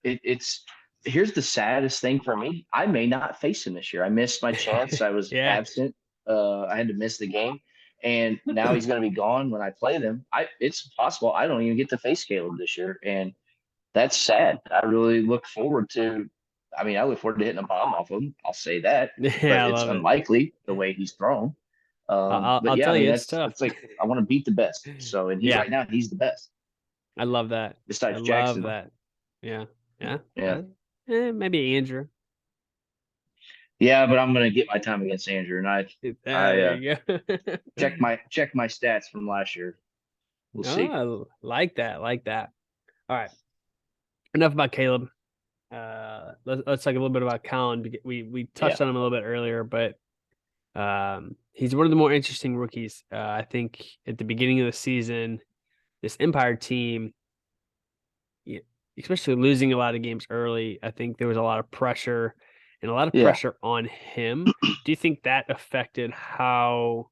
it's here's the saddest thing for me. I may not face him this year. I missed my chance. I was Yeah. absent. I had to miss the game, and now he's going to be gone when I play them. It's possible I don't even get to face Caleb this year, and that's sad. I really look forward to. I mean, I look forward to hitting a bomb off him. I'll say that, but Yeah, I it's love it. unlikely the way he's thrown. But I'll yeah, I tell mean you, it's that's tough. like I want to beat the best. So and he Yeah, right now he's the best I love that. I besides love Jackson. that. Yeah. Yeah. Yeah, Maybe Andrew. yeah, but I'm gonna get my time against Andrew, and I There you go. check my stats from last year. We'll see. Oh, I like that. Like that. All right. Enough about Caleb. Let's talk a little bit about Colin. We Yeah, touched on him a little bit earlier, but he's one of the more interesting rookies. I think at the beginning of the season, this Empire team, yeah, especially losing a lot of games early, I think there was a lot of pressure and a lot of yeah. pressure on him. Do you think that affected how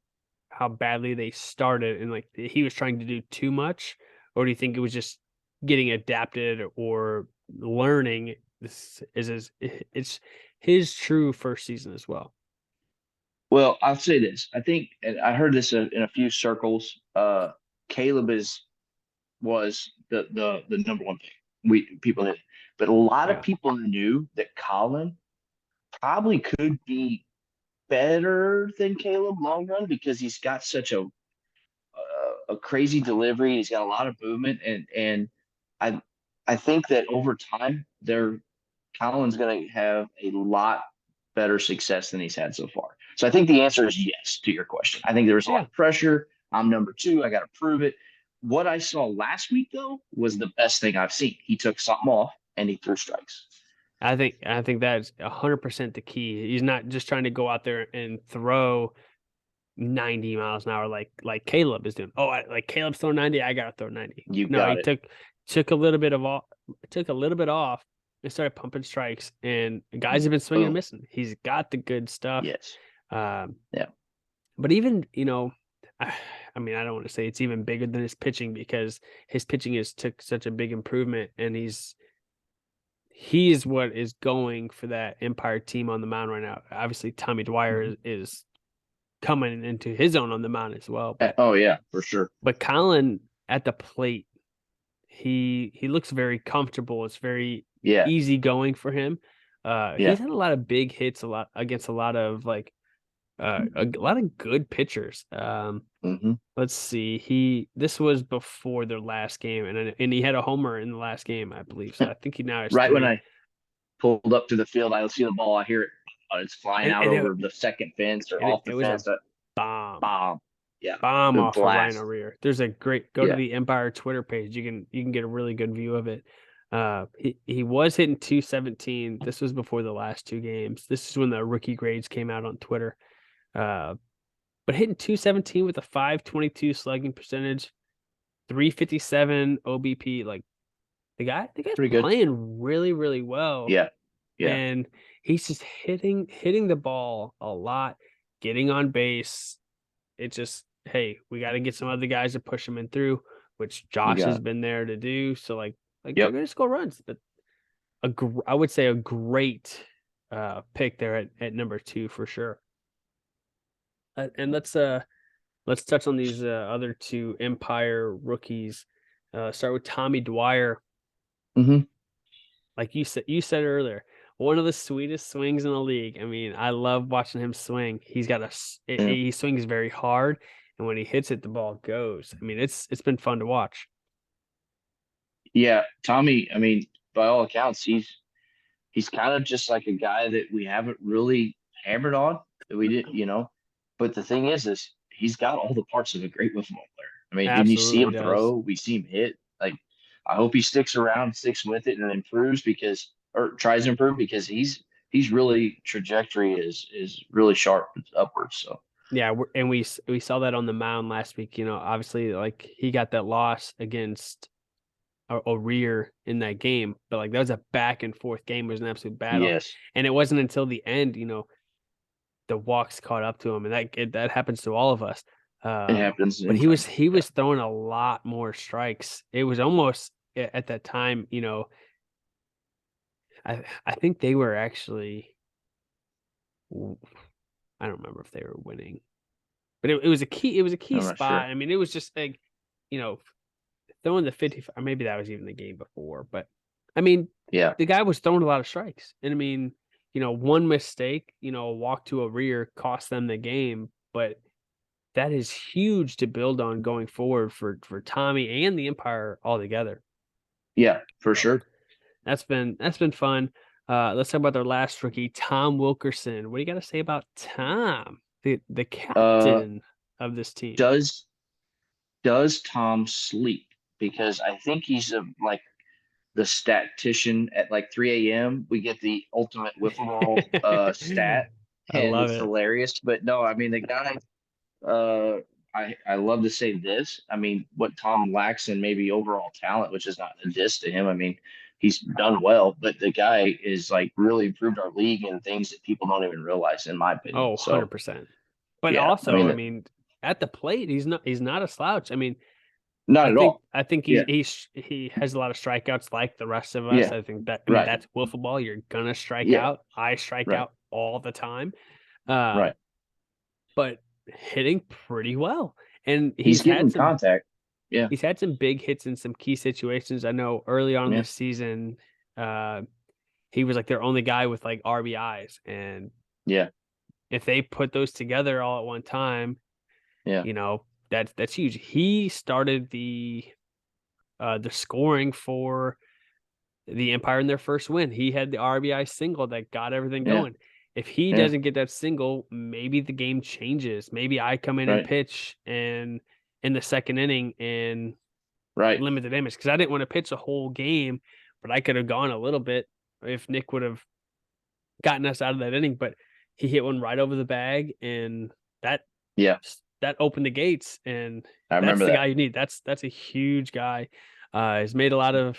badly they started and like he was trying to do too much, or do you think it was just getting adapted or learning? This is it's his true first season as well. Well, I'll say this. I think, and I heard this in a few circles. Caleb was the number one pick. We people did, but a lot of Yeah, people knew that Colin probably could be better than Caleb long run because he's got such a crazy delivery. He's got a lot of movement, and I I think that over time, Colin's going to have a lot better success than he's had so far. So I think the answer is yes to your question. I think there was a lot yeah. of pressure. I'm number two. I got to prove it. What I saw last week though was the best thing I've seen. He took something off and he threw strikes. I think that's 100% the key. He's not just trying to go out there and throw 90 miles an hour like Caleb is doing. Oh, like Caleb's throwing 90, I gotta throw 90. You No, he got it. took a little bit of off, took a little bit off and started pumping strikes. And guys have been swinging and Boom. missing. He's got the good stuff. Yes. Um, Yeah. but even I mean, I don't want to say it's even bigger than his pitching because his pitching has took such a big improvement, and he's what is going for that Empire team on the mound right now. Obviously, Tommy Dwyer Mhm. is coming into his own on the mound as well. Oh yeah, for sure. But Colin at the plate, he looks very comfortable. It's very Yeah. easy going for him. Yeah. He's had a lot of big hits, a lot against a lot of a lot of good pitchers. Hmm. Let's see. This was before their last game, and he had a homer in the last game, I believe. So I think he now has Right when three. I pulled up to the field, I see the ball. I hear it. It's flying And out over the second fence or off it the was a fence. bomb. Bomb. Yeah. Bomb off of Rhino Blast. Rear. There's a great go to Yeah. the Empire Twitter page. You can get a really good view of it. He was hitting 217. This was before the last two games. This is when the rookie grades came out on Twitter. Uh, but hitting 217 with a 522 slugging percentage, 357 OBP. Like the guy's Pretty good. playing really, really well. Yeah. Yeah. And he's just hitting the ball a lot, getting on base. It just, hey, we got to get some other guys to push him in through, which You Josh got has it. been there to do. So they're Yep. going to score runs. But I would say a great pick there at number 2 for sure. And let's touch on these other two Empire rookies. Start with Tommy Dwyer. Hmm. Like you said earlier, one of the sweetest swings in the league. I mean, I love watching him swing. Yeah. He swings very hard, and when he hits it, the ball goes. I mean, it's been fun to watch. Yeah. Tommy, I mean, by all accounts, he's kind of just like a guy that we haven't really hammered on that we didn't, But the thing is he's got all the parts of a great wiffle ball player. I mean, and you see Absolutely him does. throw, we see him hit. Like, I hope he sticks around, sticks with it, and improves or tries to improve because he's really trajectory is really sharp upwards. So Yeah, and we saw that on the mound last week. Obviously, like he got that loss against a rear in that game, but like that was a back and forth game. It was an absolute battle, yes, and it wasn't until the end, the walks caught up to him, and that happens to all of us. it happens But in he was time. he Yeah, was throwing a lot more strikes. It was almost at that time, I think they were actually, I don't remember if they were winning, but it was a key I'm not spot. sure. I mean, it was just like, you know, throwing the 50, or maybe that was even the game before, but I mean, Yeah, the guy was throwing a lot of strikes. And I mean, one mistake, a walk to a rear cost them the game, but that is huge to build on going forward for Tommy and the Empire altogether. yeah, for So sure. that's been fun. Let's talk about their last rookie, Tom Wilkerson. What do you got to say about Tom, the Uh, captain of this team? does does Tom sleep? Because I think he's like the statistician at like 3 a.m. We get the ultimate wiffle ball stat, I and love it's it. hilarious. But no, I mean the guy. Uh, I love to say this. I mean, what Tom lacks in maybe overall talent, which is not a diss to him. I mean, he's done well, but the guy is like really improved our league in things that people don't even realize, in my opinion. Oh, So 100%. But yeah, I also, I mean, mean, at the plate, he's not a slouch. I mean, not I at think all. I think Yeah, he has a lot of strikeouts like the rest of us. yeah, I mean, right, that's wiffle ball. You're gonna strike yeah, out. I strike right, out all the time. Uh, right. but hitting pretty well. And He's he's had getting some contact. Yeah, he's had some big hits in some key situations. I know early on in yeah, this season, uh, he was like their only guy with like RBIs. And yeah, if they put those together all at one time, yeah. that's huge. He started the scoring for the Empire in their first win. He had the RBI single that got everything Yeah, going. If he yeah, doesn't get that single, maybe the game changes. Maybe I come in and right, pitch and in the second inning and right. limit the damage, because I didn't want to pitch a whole game, but I could have gone a little bit if Nick would have gotten us out of that inning. But he hit one right over the bag, and that Yeah, that opened the gates, and I that's remember the that. guy you need. That's a huge guy. He's made a lot of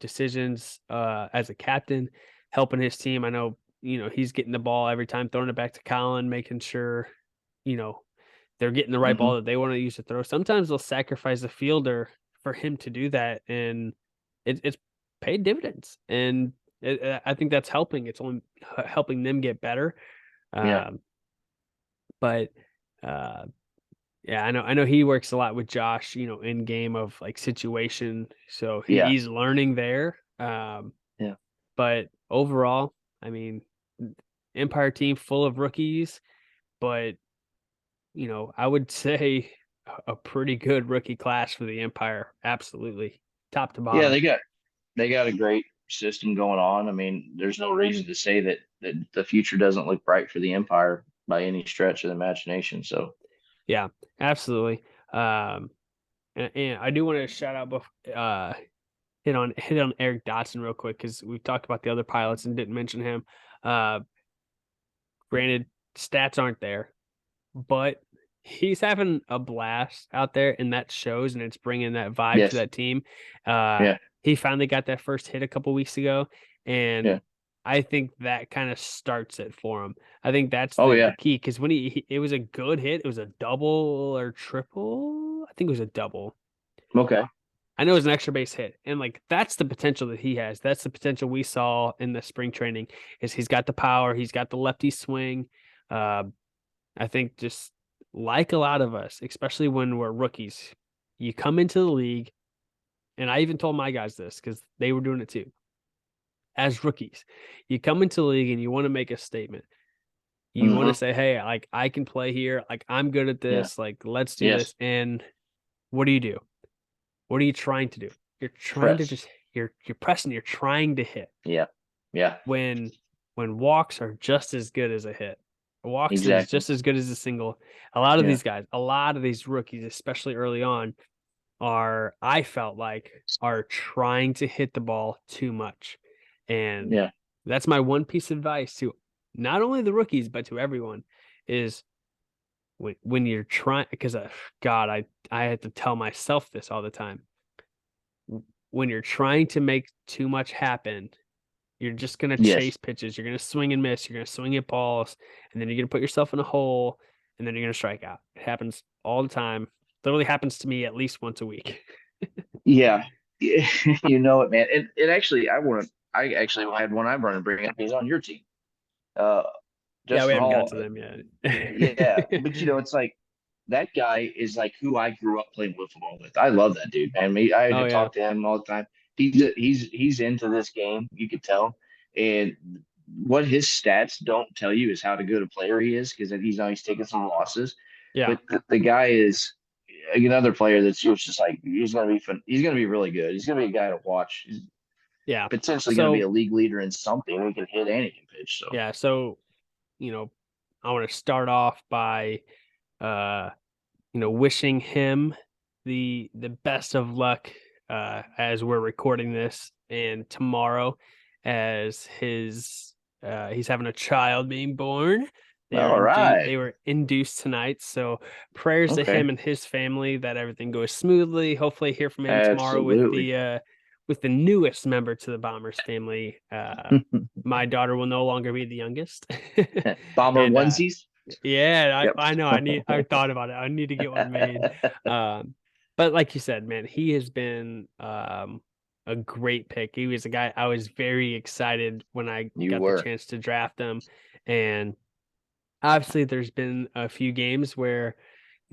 decisions as a captain, helping his team. I know he's getting the ball every time, throwing it back to Colin, making sure you know they're getting the right Hmm. ball that they want to use to throw. Sometimes they'll sacrifice the fielder for him to do that, and it's paid dividends. And I think that's helping. It's only helping them get better. Yeah. Um, but uh, yeah, I know he works a lot with Josh, in game of like situation. So Yeah. he's learning there. Yeah. But overall, I mean, Empire team full of rookies, but I would say a pretty good rookie class for the Empire. Absolutely. Top to Yeah, bottom. they got a great system going on. I mean, there's no reason to say that the future doesn't look bright for the Empire by any stretch of the imagination. So Yeah, absolutely. And I do want to shout out hit on Eric Dotson real quick because we've talked about the other pilots and didn't mention him. Uh, Granted, stats aren't there, but he's having a blast out there, and that shows, and it's bringing that vibe to Yes. that team. Uh, Yeah. he finally got that first hit a couple weeks ago, and Yeah. I think that kind of starts it for him. I think that's Oh the yeah. key because when it was a good hit, it was a double or triple. I think it was a double. Okay. I know it was an extra base hit, and like that's the potential that he has. That's the potential we saw in the spring training. Is he's got the power, he's got the lefty swing. Uh, I think just like a lot of us, especially when we're rookies, you come into the league, and I even told my guys this because they were doing it too. As rookies, you come into the league and you want to make a statement. You want to Hmm. say, "Hey, like I can play here. Like I'm good at Yeah. this. Like let's do Yes. this." And what do? What are you trying to do? You're trying to Press. just you're pressing. You're trying to hit Yeah. Yeah. when walks are just as good as a hit. Walks is Exactly. just as good as a single. A lot of Yeah. these guys, a lot of these rookies, especially early on, I felt like are trying to hit the ball too much. And Yeah. that's my one piece of advice to not only the rookies, but to everyone is when you're trying, because God, I had to tell myself this all the time. When you're trying to make too much happen, you're just gonna Yes. chase pitches. You're gonna swing and miss. You're gonna swing at balls, and then you're gonna put yourself in a hole, and then you're gonna strike out. It happens all the time. Literally happens to me at least once a week. Yeah. You know it, man. And actually, I actually had one I'm running to bring up. He's on your team. Uh, Yeah, we Justin haven't got Hall. to them yet. Yeah, but it's like that guy is like who I grew up playing wiffle ball with. I love that dude, man. Me, I had Oh to yeah, talk to him all the time. He's into this game. You could tell, and what his stats don't tell you is how good a player he is because he's taking some losses. yeah, But the guy is another player that's just like he's gonna be fun. He's gonna be really good. He's gonna be a guy to watch. He's yeah. potentially gonna be So a league leader in something. He can hit and he can pitch. So yeah, so you know, I want to start off by uh wishing him the best of luck as we're recording this and tomorrow as he's having a child being born. all right, They were induced tonight. So prayers to okay, him and his family that everything goes smoothly. Hopefully hear from him tomorrow absolutely. with the newest member to the Bombers family. My daughter will no longer be the youngest. Bomber And onesies. yeah, Yep. I know. I thought about it. I need to get one made. Um, but like you said, man, he has been a great pick. He was a guy I was very excited when I You got the were. chance to draft him. And obviously there's been a few games where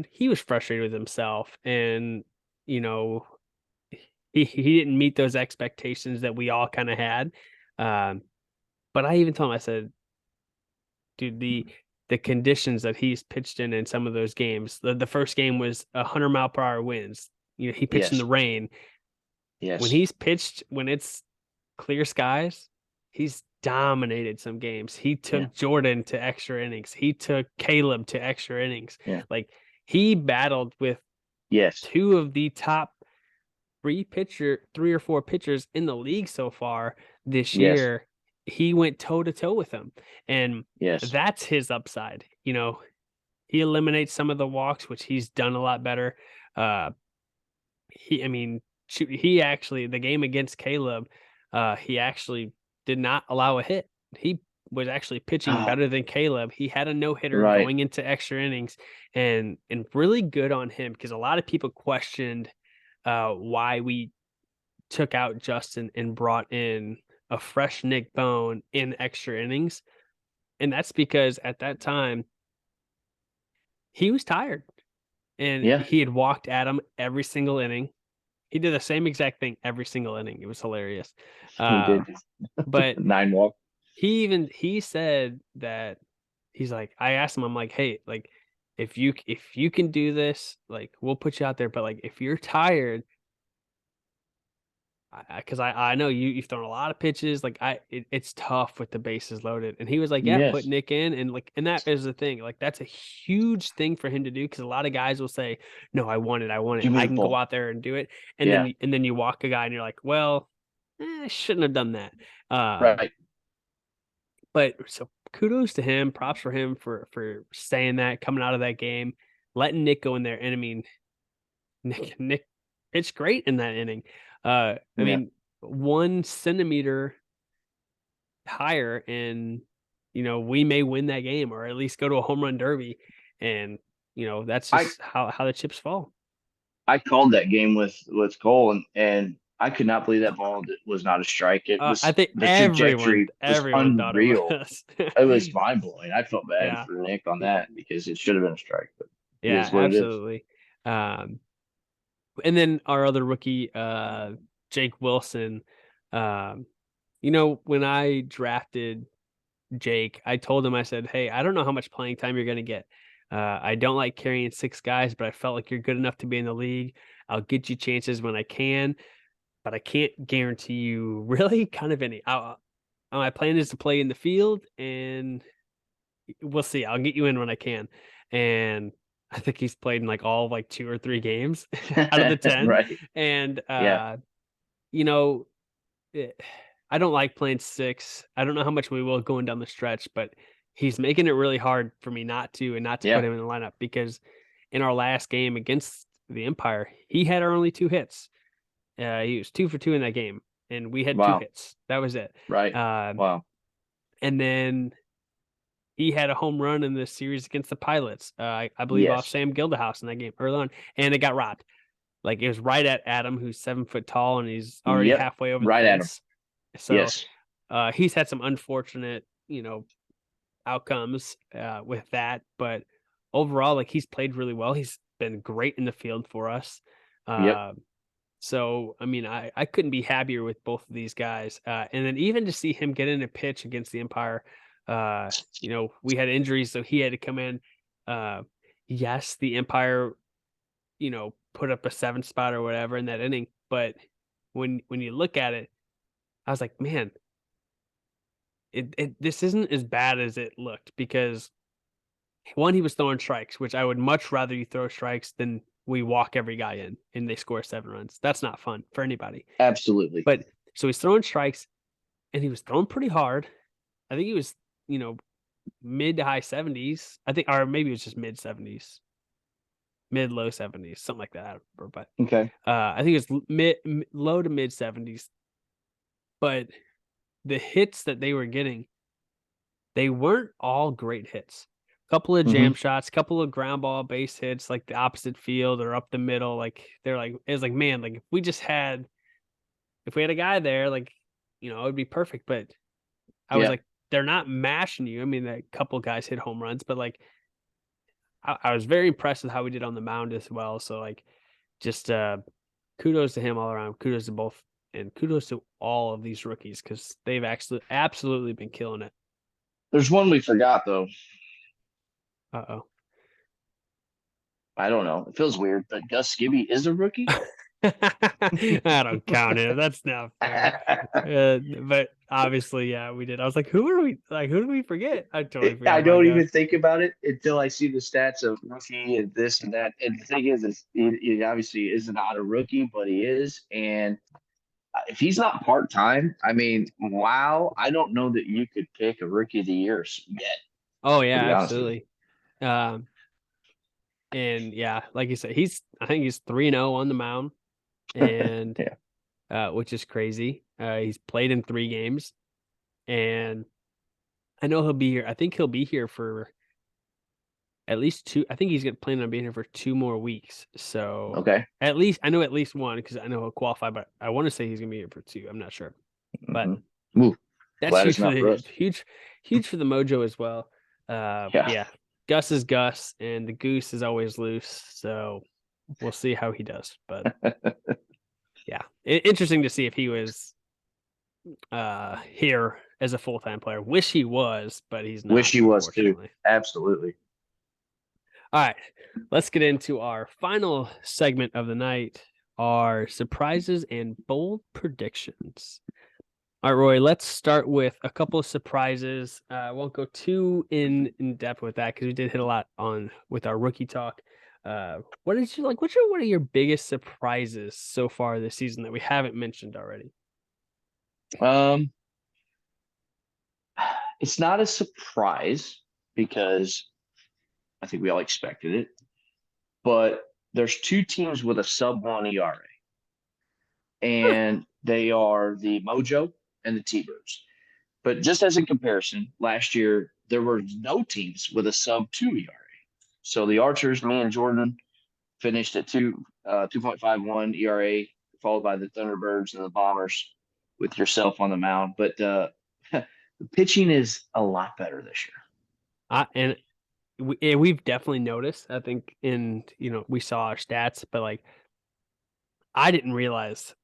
he was frustrated with himself and you know he didn't meet those expectations that we all kind of had. Um, but I even told him, I said, dude, the conditions that he's pitched in some of those games. The first game was 100-mile-per-hour winds. He pitched in the Yes. rain. When Yes. he's pitched when it's clear skies, he's dominated some games. He Yeah. took Jordan to extra innings. He took Caleb to extra innings. Yeah. Like he battled with Yes. two of the top three or four pitchers in the league so far this Yes. year. He went toe to toe with them, and Yes. that's his upside. He eliminates some of the walks, which he's done a lot better. Uh, I mean, shoot, he actually the game against Caleb, he actually did not allow a hit. He was actually pitching Ah, better than Caleb. He had a no hitter right. going into extra innings, and really good on him because a lot of people questioned why we took out Justin and brought in a fresh Nick Bone in extra innings, and that's because at that time he was tired and Yeah. he had walked at him every single inning. He did the same exact thing every single inning. It was hilarious. He did Um, but nine walk. he said that he's like, I asked him, I'm like, hey, like if you can do this, like we'll put you out there. But like if you're tired, because I know you've thrown a lot of pitches. Like it's tough with the bases loaded. And he was like, yeah, put Yes. Nick in, and like, and that is the thing. Like that's a huge thing for him to do because a lot of guys will say, no, I want it, I want it. Give me I the can go ball. out there and do it, Yeah. and then you walk a guy and you're like, well, I shouldn't have done that. Right. But so kudos to him, props for him for saying that, coming out of that game, letting Nick go in there. And I mean, Nick pitched great in that inning. I Yeah. mean, 1 centimeter higher, and we may win that game or at least go to a home run derby. And that's I just how the chips fall. I called that game with Cole, and I could not believe that ball was not a strike. It I was, think the everyone trajectory was everyone thought it unreal. was. It was mind blowing. I felt bad Yeah. for Nick on that because it should have been a strike, but it Yeah, is what it is. absolutely. Um, and then our other rookie, Jake Wilson. Um, when I drafted Jake, I told him, I said, "Hey, I don't know how much playing time you're going to get. I don't like carrying 6 guys, but I felt like you're good enough to be in the league. I'll get you chances when I can, but I can't guarantee you really kind of any. My plan is to play in the field, and we'll see. I'll get you in when I can." And I think he's played in like all of like 2 or 3 games out of the 10. Right. And Yeah. you know, eh, I don't like playing 6. I don't know how much we will going down the stretch, but he's making it really hard for me not to and not to put Yeah. him in the lineup because in our last game against the Empire, he had our only 2 hits. He was 2 for 2 in that game, and we had 2 Wow. hits. That was it. Right. Um, Wow. and then he had a home run in this series against the Pilots. I believe off Yes. Sam Gildahouse in that game early on, and it got robbed. Like it was right at Adam, who's 7 foot tall, and he's already Yep. halfway over the Right at him. fence. So Yes. he's had some unfortunate, outcomes with that, but overall, like he's played really well. He's been great in the field for us. Yep. Uh, so I mean, I couldn't be happier with both of these guys. And then even to see him get in a pitch against the Empire, we had injuries, so he had to come in. Uh, yes, the Empire, put up a 7 spot or whatever in that inning, but when you look at it, I was like, man, this isn't as bad as it looked because one, he was throwing strikes, which I would much rather you throw strikes than we walk every guy in and they score 7 runs. That's not fun for anybody. Absolutely. But so he's throwing strikes and he was throwing pretty hard. I think he was, mid to high 70s. I think, or maybe it was just mid 70s, mid low 70s, something like that. I don't remember, but Okay. I think it's low to mid 70s. But the hits that they were getting, they weren't all great hits. Couple of Hmm. jam shots, couple of ground ball base hits, like the opposite field or up the middle. Like they're like, it was like, man, like if we had a guy there, like, it would be perfect. But I was Yeah. like, they're not mashing you. I mean, a couple guys hit home runs, but like, I was very impressed with how we did on the mound as well. So like, just kudos to him all around. Kudos to both, and kudos to all of these rookies because they've actually absolutely been killing it. There's one we forgot though. Uh I don't know. It feels weird, but Gus Gibby is a rookie. oh. I don't count it. That's not fair. But obviously, yeah, we did. I was like, who are we? Like, who did we forget? I totally forgot I about don't Gus. even think about it until I see the stats of rookie and this and that. And the thing is he obviously is not a rookie, but he is. And if he's not part time, I mean, wow, I don't know that you could pick a rookie of the year yet, Oh to yeah, be honest with you. absolutely. Um, and yeah, like you said, I think he's 3-0 on the mound, and Yeah. which is crazy. He's played in 3 games, and I know he'll be here. I think he'll be here for at least 2. I think he's gonna plan on being here for 2 more weeks. So Okay. at least I know at least 1 because I know he'll qualify, but I want to say he's gonna be here for 2. I'm not sure, but Hmm. Ooh, that's glad huge it's for not for the us. huge for the mojo as well. Yeah. Yeah, Gus is Gus, and the goose is always loose. So we'll see how he does. But yeah, interesting to see if he was here as a full-time player. Wish he was, but he's Wish not, he was too. unfortunately. Absolutely. All right, let's get into our final segment of the night, our surprises and bold predictions. All right, Roy, let's start with a couple of surprises. I won't go too in depth with that because we did hit a lot on with our rookie talk. What did you like? What's one of your biggest surprises so far this season that we haven't mentioned already? Um, it's not a surprise because I think we all expected it, but there's two teams with a sub 1 ERA, Huh. and they are the Mojo and the T-Birds. But just as a comparison, last year there were no teams with a sub 2 ERA. So the Archers, me and Jordan, finished at 2.51 ERA, followed by the Thunderbirds and the Bombers with yourself on the mound. But the pitching is a lot better this And we've definitely noticed. I think we saw our stats, but like I didn't realize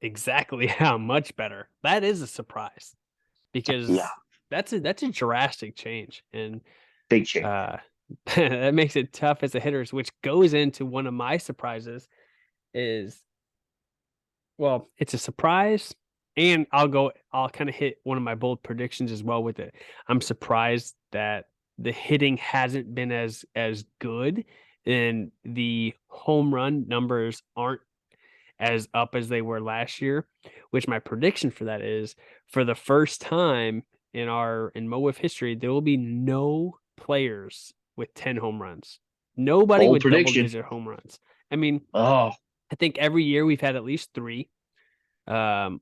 exactly how much better. That is a surprise year. Yeah, because that's a drastic change, and big change. that makes it tough as a hitters, which goes into one of my surprises is, well, it's a surprise, and I'll kind of hit one of my bold predictions as well with it. I'm surprised that the hitting hasn't been as good, and the home run numbers aren't as up as they were last year, which my prediction for that is for the first time in MO WIFF history, there will be no players with 10 home runs. Nobody Bold with double prediction. digit home runs. I mean, Oh, I think every year we've had at least three. Um,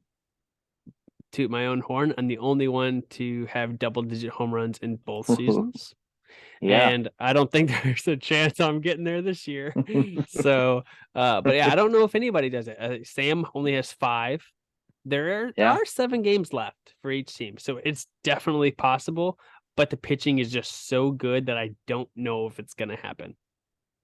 toot my own horn. I'm the only one to have double digit home runs in both seasons. yeah. And I don't think there's a chance I'm getting there this year. So, but yeah, I don't know if anybody does it. Sam only has 5. There Yeah. are 7 games left for each team, so it's definitely possible. But the pitching is just so good that I don't know if it's going to happen.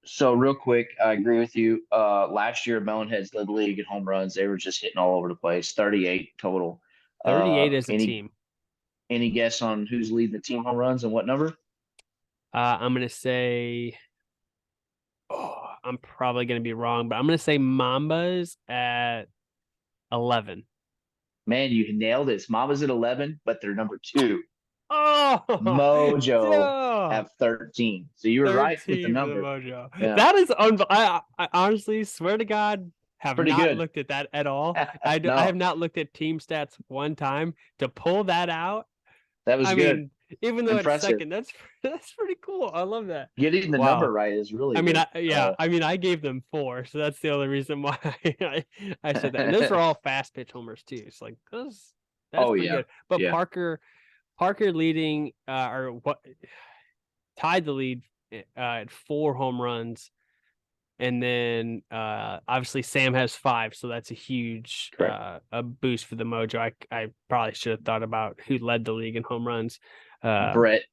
So real quick, I agree with you. Last year, Melonheads led the league in home runs. They were just hitting all over the place, 38 total. 38 as a Any team. guess on who's leading the team home runs and what number? I'm going to say, I'm probably going to be wrong, but I'm going to say Mambas at 11. Man, you nailed it. Mama's at 11, but they're number 2. Oh, Mojo duh. have 13. So you were right with the 13 for the number. Mojo. Yeah, That is I honestly swear to God it's have pretty not good. looked at that at all. I have No, not looked at team stats one time to pull that out. that was I good. mean, even though it's Impressive. second, that's pretty cool. I love that. Getting the number Wow. right is really I mean, good. I mean, I gave them 4, so that's the only reason why I said that. And those are all fast pitch homers too. It's like that's Oh pretty yeah, good. But yeah, Parker leading or what tied the lead at 4 home runs, and then obviously Sam has 5, so that's a huge correct. a boost for the Mojo. I probably should have thought about who led the league in home runs. Brett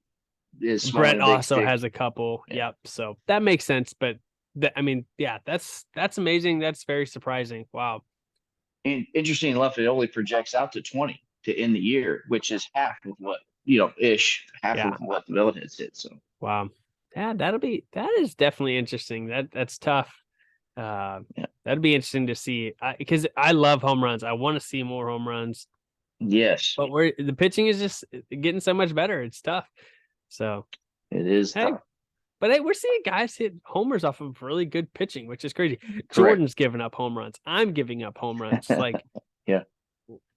is smoking Brett a big also stick. has a couple. Yeah. Yep, so that makes sense. But I mean, yeah, that's amazing. That's very surprising. Wow. And interesting enough, it only projects out to 20 to end the year, which is half of what ish half Yeah. of what the Villains did. So Wow. Yeah, that is definitely interesting. That's tough. yeah, That'd be interesting to see because I love home runs. I want to see more home runs, yes, but the pitching is just getting so much better. It's tough. So it is hey, tough. but hey, we're seeing guys hit homers off of really good pitching, which is crazy. Correct. Jordan's giving up home runs. I'm giving up home runs. Like, Yeah,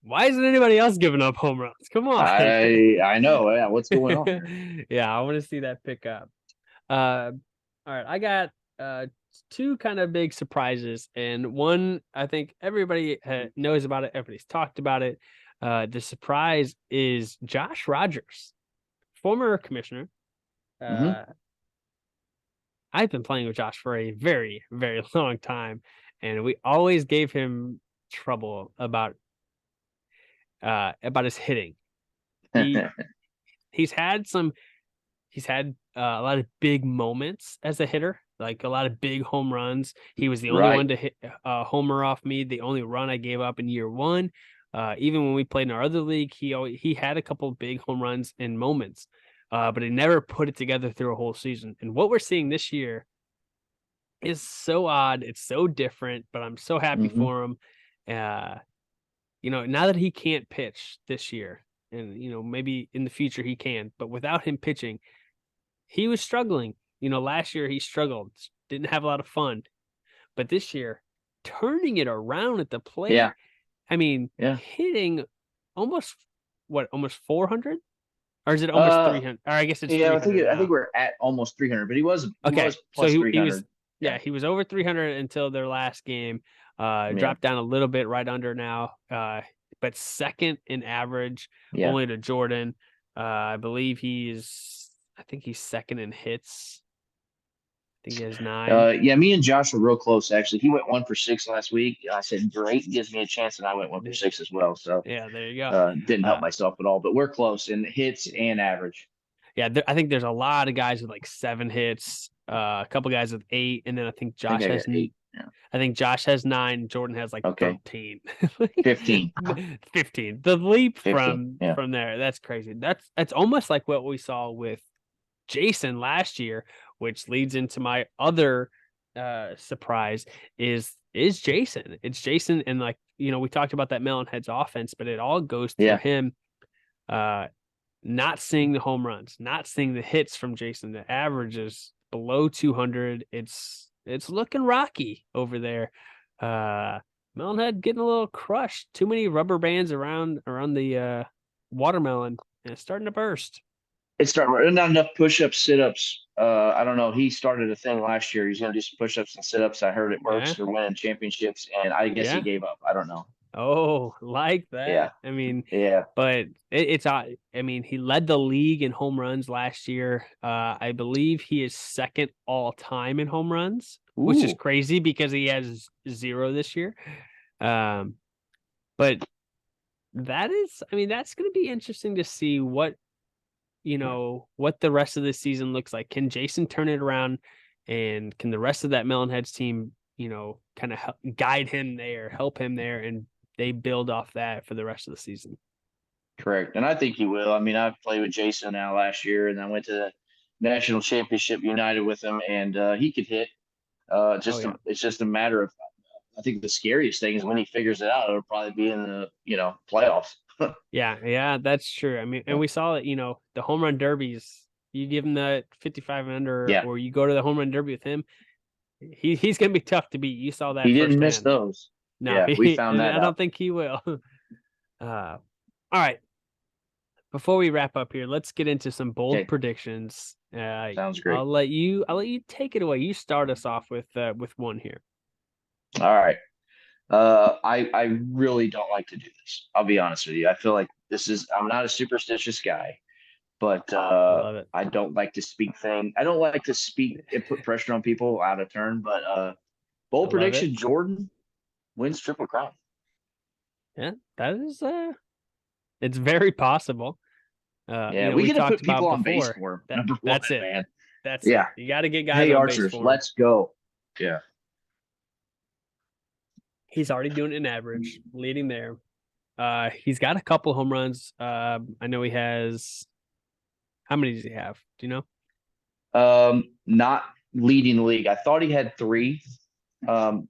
why isn't anybody else giving up home runs? Come on. I know. Yeah, what's going on there? Yeah, I want to see that pick up. Uh, all right, I got 2 kind of big surprises, and one I think everybody knows about it. Everybody's talked about it. The surprise is Josh Rogers, former commissioner. Hmm. Uh, I've been playing with Josh for a very, very long time, and we always gave him trouble about his hitting. He he's had a lot of big moments as a hitter, like a lot of big home runs. He was the only Right. one to hit homer off me. The only run I gave up in year 1. Even when we played in our other league, he had a couple of big home runs in moments, but he never put it together through a whole season. And what we're seeing this year is so odd. It's so different, but I'm so happy Hmm. for him. Uh, now that he can't pitch this year, and maybe in the future he can, but without him pitching, he was struggling. Last year he struggled, didn't have a lot of fun, but this year, turning it around at the plate. Yeah, I mean, yeah. hitting almost almost 400, or is it almost Uh, 300? Or I guess it's yeah. 300 I think now. we're at almost 300, but he Okay, was so plus he was 300. yeah, Yeah, he was over 300 until their last game. yeah, Dropped down a little bit, right under now. But second in average, yeah. only to Jordan. I believe I think he's second in hits. I think he has 9. Yeah. Me and Josh were real close actually. He went 1 for 6 last week. I said, "Great, gives me a chance," and I went 1 for 6 as well. So Yeah, there you go. didn't help Uh, myself at all, but we're close in hits yeah, and average. yeah. I think there's a lot of guys with like 7 hits. A couple guys with 8, and then I think I think I got 8. Yeah. I think Josh has 9. Jordan has like Okay. 13. 15. 15. The leap 15. Yeah. from there, that's crazy. That's almost like what we saw with Jason last year, which leads into my other surprise is Jason. It's Jason, and like, we talked about that Melonheads offense, but it all goes through Yeah. him. Uh not seeing the home runs, not seeing the hits from Jason. The average is below 200. It's looking rocky over there. Uh, Melonhead getting a little crushed. Too many rubber bands around the watermelon, and it's starting to burst. It's starting not enough push-ups, sit-ups. I don't know. He started a thing last year. He's gonna do some push-ups and sit-ups. I heard it Yeah, works. They're winning championships, and I guess he yeah. gave up. I don't know. Oh, like Yeah. that. I mean, Yeah. but it's I mean, he led the league in home runs last year. I believe he is second all time in home runs, which is Ooh. crazy because he has 0 this year. Um, but I mean, that's going to be interesting to see what the rest of the season looks like. Can Jason turn it around, and can the rest of that Melonheads team, kind of guide him there, help him there, and they build off that for the rest of the season? Correct. And I think he will. I mean, I've played with Jason now last year, and I went to the national championship united with him, and he could hit. Oh yeah. It's just a matter of. I think the scariest thing is when he figures it out. It'll probably be in the playoffs. Yeah, yeah, that's true. I mean, and we saw it, the home run derbies. You give him that 55 and under, Yeah, or you go to the home run derby with him, he's gonna be tough to beat. You saw he that didn't miss firsthand. those. No, Yeah, we found and that I out. don't think he will. All right. Before we wrap up here, let's get into some bold Okay, predictions. sounds great. I'll let you take it away. You start us off with one here. All right. I really don't like to do this. I'll be honest with you. I feel like I'm not a superstitious guy, but I love it. I don't like to speak thing. I don't like to speak and put pressure on people out of turn. But I bold love it. prediction: Jordan wins Triple Crown. Yeah, that is it's very possible. Yeah, we We get to talked put people about on base before for him. that Number one, that's it. man. That's it. Yeah. You got to get guys Hey, on base Archers, for him. let's go. Yeah. He's already doing an average, leading there. He's got a couple home runs. I know he has. How many does he have? Do you know? Not leading the league. I thought he had 3. Um,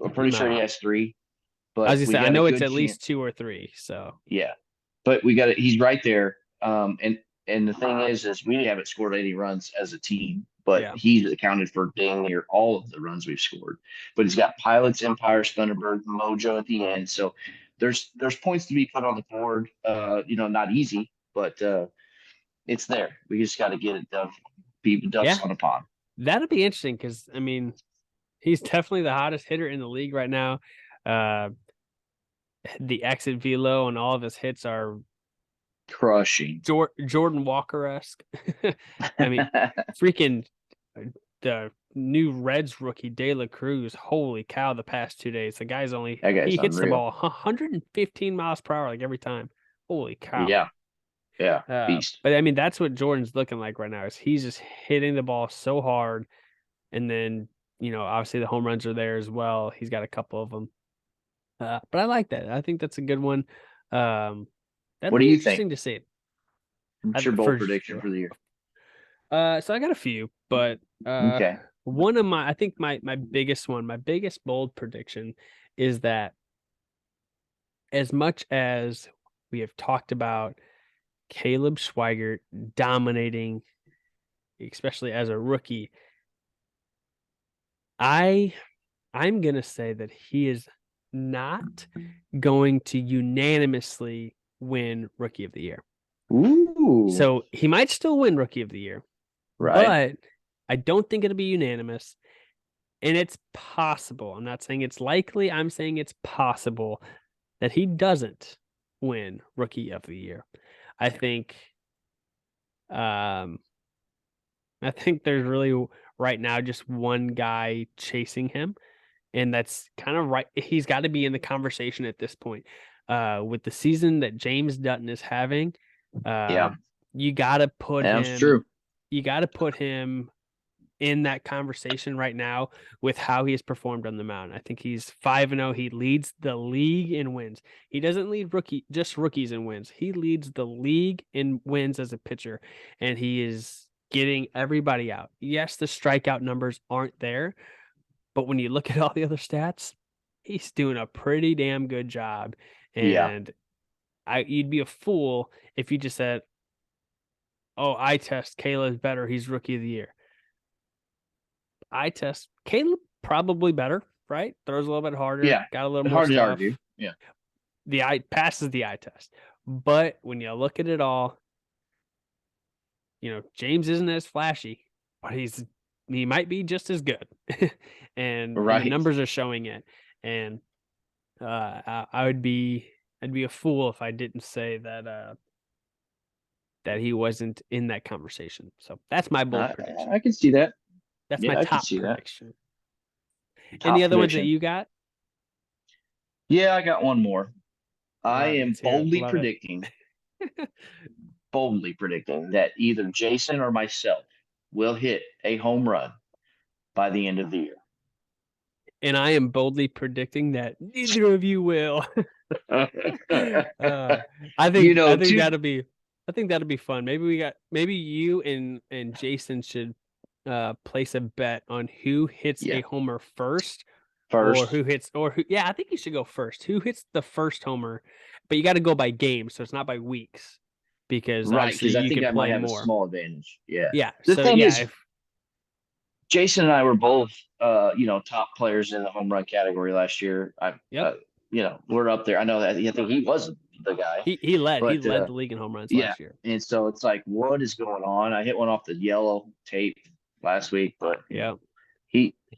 I'm He pretty sure he might. has 3, I was but gonna we say I got a know it's good at chance. least 2 or 3. So Yeah, but we got it. He's right there. And the thing is we haven't scored any runs as a team, but yeah, he's accounted for dang near all of the runs we've scored. But he's got Pilots, Empires, Thunderbird, Mojo at the end. So there's points to be put on the board. Not easy, but it's there. We just got to get it done. Be ducks yeah, on a pond. that'll be interesting because I mean he's definitely the hottest hitter in the league right now. Uh, the exit velo and all of his hits are Crushing. Jordan Walker esque. I mean, freaking the new Reds rookie De La Cruz. Holy cow! The past 2 days, the guy's That he guy's hits the unreal. ball 115 miles per hour like every time. Holy cow! Yeah, yeah, beast. But I mean, that's what Jordan's looking like right now. Is he's just hitting the ball so hard, and then obviously the home runs are there as well. He's got a couple of them. But I like that. I think that's a good one. That'll What do be you think? interesting to see. What's your bold For prediction for the year? so I got a few, but Okay. one of my, I think my biggest one, my biggest bold prediction is that as much as we have talked about Caleb Schweigert dominating, especially as a rookie, I'm gonna say that he is not going to unanimously win Rookie of the Year. Ooh, So he might still win Rookie of the Year, right. but I don't think it'll be unanimous. And it's possible. I'm not saying it's likely. I'm saying it's possible that he doesn't win Rookie of the Year. I think um I think there's really right now just one guy chasing him, and that's kind of right. He's got to be in the conversation at this point. With the season that James Dutton is having, uh, Yeah, you got to put that's him. true. You got to put him in that conversation right now with how he has performed on the mound. I think he's 5-0. He leads the league in wins. He doesn't lead just rookies in wins. He leads the league in wins as a pitcher, and he is getting everybody out. Yes, the strikeout numbers aren't there, but when you look at all the other stats, he's doing a pretty damn good job. Yeah, And you'd be a fool if you just said, "Oh, I test Caleb's better. He's Rookie of the Year." I test Caleb probably better, right? Throws a little bit harder, yeah. got a little more Hard to argue. stuff. Yeah, The eye passes the eye test. But when you look at it all, James isn't as flashy, but he might be just as good. and the right. numbers are showing it. And I'd be a fool if I didn't say that he wasn't in that conversation. So that's my bold I prediction. I can see that. That's my Yeah, I can top see that. prediction. Any Top other ones that prediction. you got? Yeah, I got one more. All I right, am let's hear it. Love it. boldly predicting that either Jason or myself will hit a home run by the end of the year. And I am boldly predicting that neither of you will. uh, you know, I think two. that'll be fun. Maybe you and Jason should place a bet on who hits a Yeah, homer first, or first. who hits or who. Yeah, I think you should go first. Who hits the first homer? But you got to go by games, so it's not by weeks, because Right, obviously because I you think can I might play have a more. small advantage. Yeah. Yeah. The So thing yeah, is, if Jason and I were both, top players in the home run category last year. yep, We're up there. I know that. I think he was the guy, he but led the league in home runs yeah. last year. And so it's like, what is going on? I hit one off the yellow tape last week, but Yeah.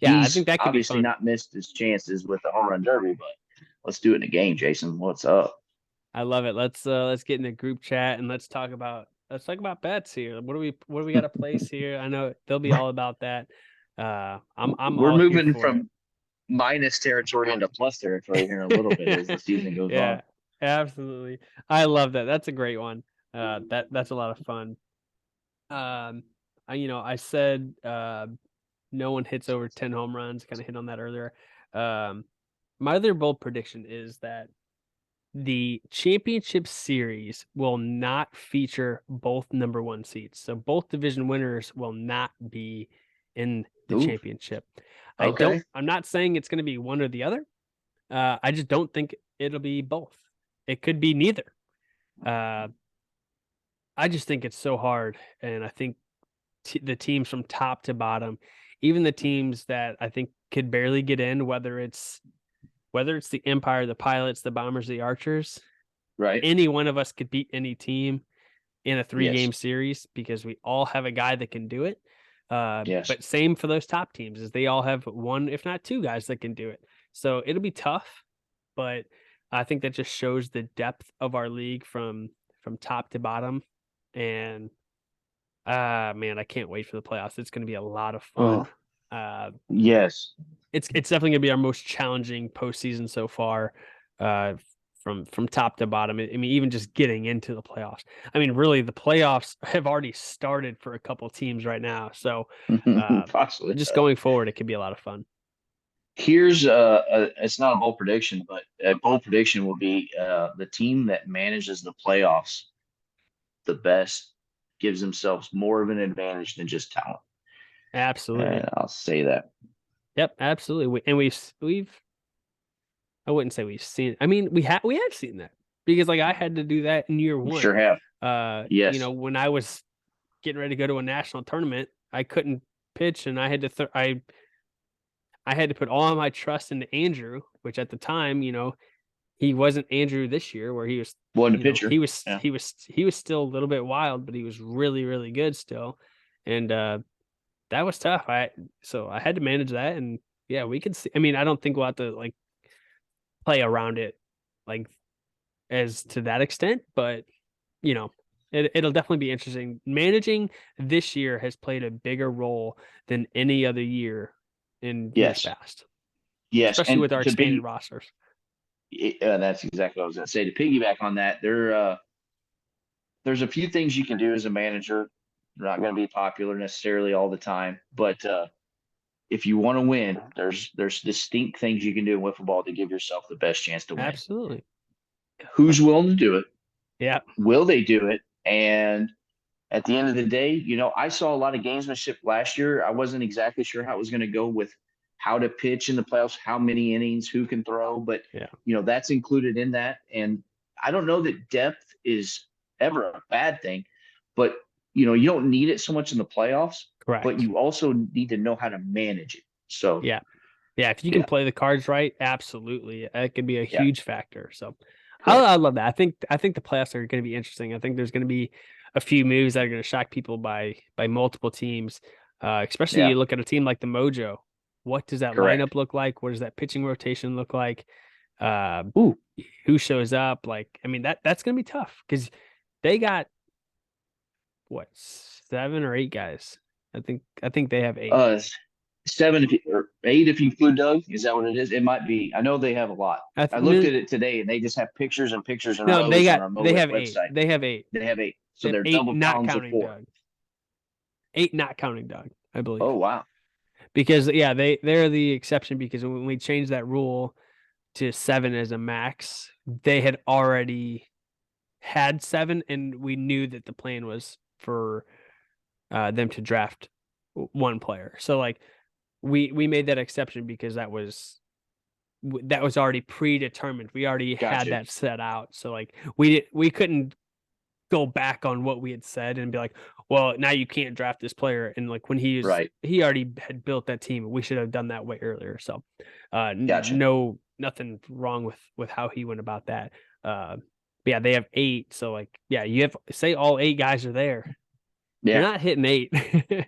Yeah, I think he's that could be obviously fun. not missed his chances with the home run derby. But let's do it in a game, Jason. What's up? I love it. Let's get in a group chat and let's talk about bets here. What do we got to place here? I know they'll be all about that. I'm We're all here moving for it. from minus territory into plus territory here in a little bit as the season goes on. Yeah, absolutely. I love that. That's a great one. That's a lot of fun. I said no one hits over 10 home runs. Kind of hit on that earlier. Um, my other bold prediction is that the championship series will not feature both number one seeds. So both division winners will not be in the Ooh, championship. okay. I'm not saying it's going to be one or the other. I just don't think it'll be both. It could be neither. Uh, I just think it's so hard. And I think the teams from top to bottom, even the teams that I think could barely get in, whether it's the Empire, the Pilots, the Bombers, the Archers, Right. any one of us could beat any team in a 3 game Yes. series because we all have a guy that can do it. Yes. But same for those top teams, is they all have one, if not two guys that can do it. So it'll be tough, but I think that just shows the depth of our league from top to bottom. And man, I can't wait for the playoffs. It's going to be a lot of fun. Oh, Uh, yes. it's definitely going to be our most challenging postseason so far. Uh, from top to bottom. I mean, even just getting into the playoffs. I mean, really, the playoffs have already started for a couple teams right now. So, Possibly. just going forward, it could be a lot of fun. Here's it's not a bold prediction, but a bold prediction will be the team that manages the playoffs the best gives themselves more of an advantage than just talent. Absolutely. I'll say that. Yep, absolutely. We've I wouldn't say we've seen. I mean, we have seen that because like I had to do that in year We one. sure have. You know, Yes. when I was getting ready to go to a national tournament, I couldn't pitch, and I had to I had to put all of my trust into Andrew, which at the time, you know, he wasn't Andrew this year, where he was, Wasn't a you know, pitcher. Yeah. he was still a little bit wild, but he was really really good still, and that was tough. I had to manage that, and yeah, we could see. I mean, I don't think we'll have to like play around it like as to that extent, but you know, it'll definitely be interesting. Managing this year has played a bigger role than any other year in years Yes. past, Yes. especially And with our to expanded be, rosters. that's exactly what I was going to say. To piggyback on that, there's a few things you can do as a manager. They're not going to be popular necessarily all the time, but if you want to win, there's distinct things you can do in wiffle ball to give yourself the best chance to win. Absolutely. Who's willing to do it? Yeah. Will they do it? And at the end of the day, I saw a lot of gamesmanship last year. I wasn't exactly sure how it was going to go with how to pitch in the playoffs, how many innings, who can throw, but Yeah. that's included in that. And I don't know that depth is ever a bad thing, but you don't need it so much in the playoffs, but Correct. you also need to know how to manage it. So Yeah. Yeah. If you can yeah, play the cards right, absolutely. That could be a yeah, huge factor. So I correct. love that. I think the playoffs are going to be interesting. I think there's going to be a few moves that are going to shock people by multiple teams. Especially Yeah, you look at a team like the Mojo. What does that correct. lineup look like? What does that pitching rotation look like? Uh, Ooh, who shows up? Like, I mean, that's going to be tough because they got what, 7 or 8 guys. I think they have 8. uh, seven if you, or eight if you include Doug. Is that what it is? It might be. I know they have a lot. I looked No, at it today, and they just have pictures and pictures and no, rows on our Mo they Wiff have 8. website. They have 8. They have eight, They so have they're 8, double not columns of counting four. Doug. 8, not counting Doug, I Oh believe. wow. Because yeah, they're the exception because when we changed that rule to 7 as a max, they had already had 7, and we knew that the plan was for them to draft one player. So like we made that exception because that was already predetermined. We already had Gotcha. that set out. So like we couldn't go back on what we had said and be like, well, now you can't draft this player. And like when Right. he already had built that team, we should have done that way earlier. So, Gotcha. no, nothing wrong with how he went about that. But yeah, they have 8. So like, yeah, you have say all 8 guys are there. You're Yeah. not hitting 8. uh,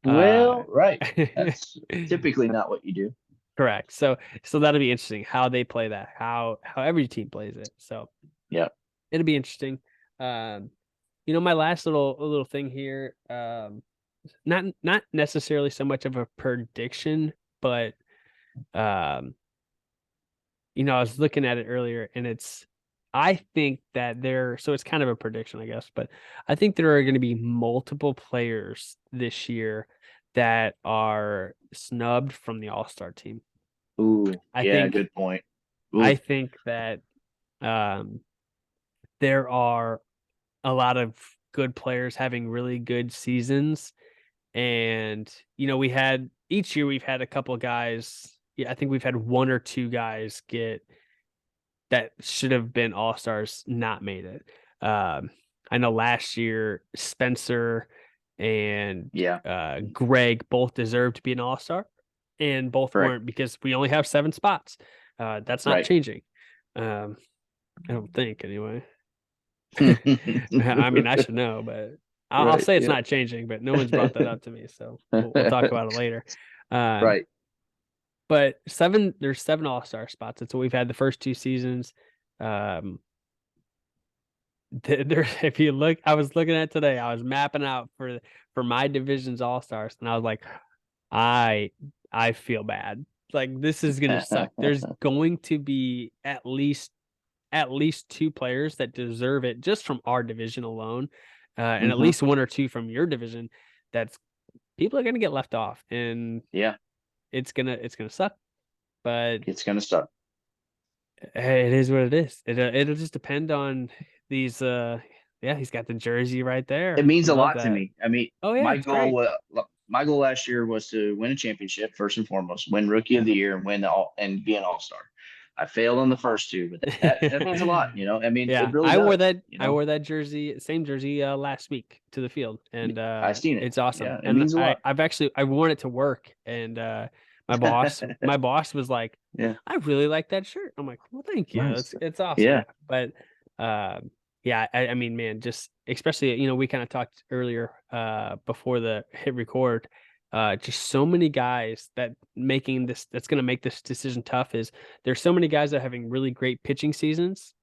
Well, right. That's typically not what you do. correct. So that'll be interesting how they play that, how every team plays it. So Yeah. it'll be interesting. Um, my last little thing here, not necessarily so much of a prediction, but um, I was looking at it earlier, and I think that so it's kind of a prediction, I guess, but I think there are going to be multiple players this year that are snubbed from the All-Star team. Ooh. I Yeah. think Good point. I Ooh. think that um, there are a lot of good players having really good seasons. And, we had each year we've had a couple of guys. Yeah, I think we've had 1 or 2 guys that should have been all stars, not made it. I know last year Spencer and Yeah. Greg both deserved to be an all star, and both Correct. weren't because we only have 7 spots. That's not Right. changing. Um, I don't think anyway. I mean, I should know, but I'll Right. say it's Yeah. not changing. But no one's brought that up to me, so we'll talk about it later. Um, Right. but there's 7 All Star spots. That's what we've had the first 2 seasons. Um, there, if you look, I was looking at today. I was mapping out for my division's All Stars, and I was like, I feel bad. Like this is gonna suck. There's going to be at least 2 players that deserve it just from our division alone, and at Hmm. least 1 or 2 from your division. That's people are going to get left off, and Yeah. it's gonna suck. But It's gonna suck. hey, it is what it is. It'll just depend on these. Yeah, he's got the jersey right It there. means a Love lot to that. me. I mean, Oh yeah, my it's great. goal my goal last year was to win a championship first and foremost, win Rookie of Yeah. the Year, and win all and be an All Star. I failed on the first two, but that means a lot, you know. I mean, it Yeah, really does, you I know. wore that jersey, same jersey, last week to the field, and I seen it. it's awesome. Yeah, it And means a lot. I've worn it to work, and my boss was like, Yeah, "I really like that shirt." I'm like, "Well, thank you. nice. It's awesome." Yeah, But yeah, I mean, man, just especially we kind of talked earlier before the hit record. Just so many guys that's going to make this decision tough is there's so many guys that are having really great pitching seasons,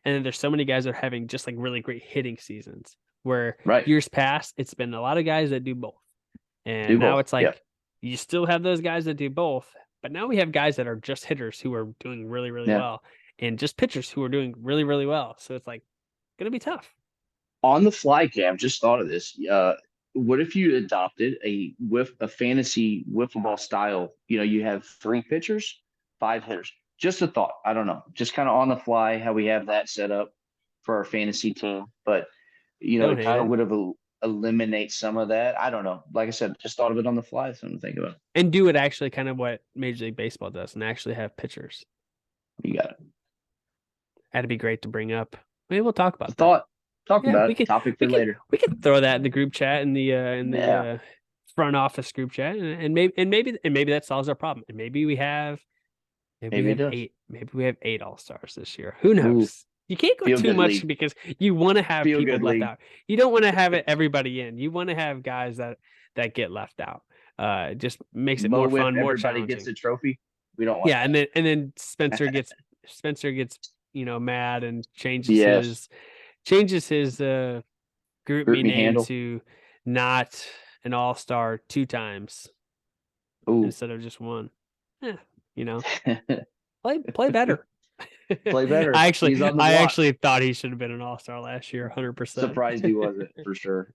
and then there's so many guys that are having just like really great hitting seasons. Where right. years past, it's been a lot of guys that do both, Do and now both. it's Yeah, like you still have those guys that do both, but now we have guys that are just hitters who are doing really really yeah. well, and just pitchers who are doing really really well. So it's like gonna be tough. On the fly, Cam, just thought of this. What if you adopted a fantasy wiffle ball style? You know, you have three pitchers, five hitters. Just a thought. I don't know. Just kind of on the fly, how we have that set up for our fantasy team. But you know, Don't it hate kind of it. would have eliminate some of that. I don't know. Like I said, just thought of it on the fly. Something to think about. And do it actually kind of what Major League Baseball does and actually have pitchers. You got it. That'd be great to bring up. Maybe we'll talk about that. Thought. Talk Yeah, about it. Topic we for could later. we could throw that in the group chat in the Yeah. front office group chat, and maybe that solves our problem. And Maybe it does. maybe we have 8 all-stars this year. Who Ooh, knows? You can't go feel too good much league. because you want to have Feel people good left league. out. You don't want to have everybody in. You want to have guys that get left out. It just makes it Mo more Whiff, fun, more everybody gets challenging. a trophy. We don't want Yeah, and then Spencer gets mad and yes. changes his group Group me me name handle. to not an all-star 2 times Ooh. instead of just one. Yeah, you know, play better. Play better. He's on the I block. actually thought he should have been an all-star last year, 100%. Surprised he wasn't for sure.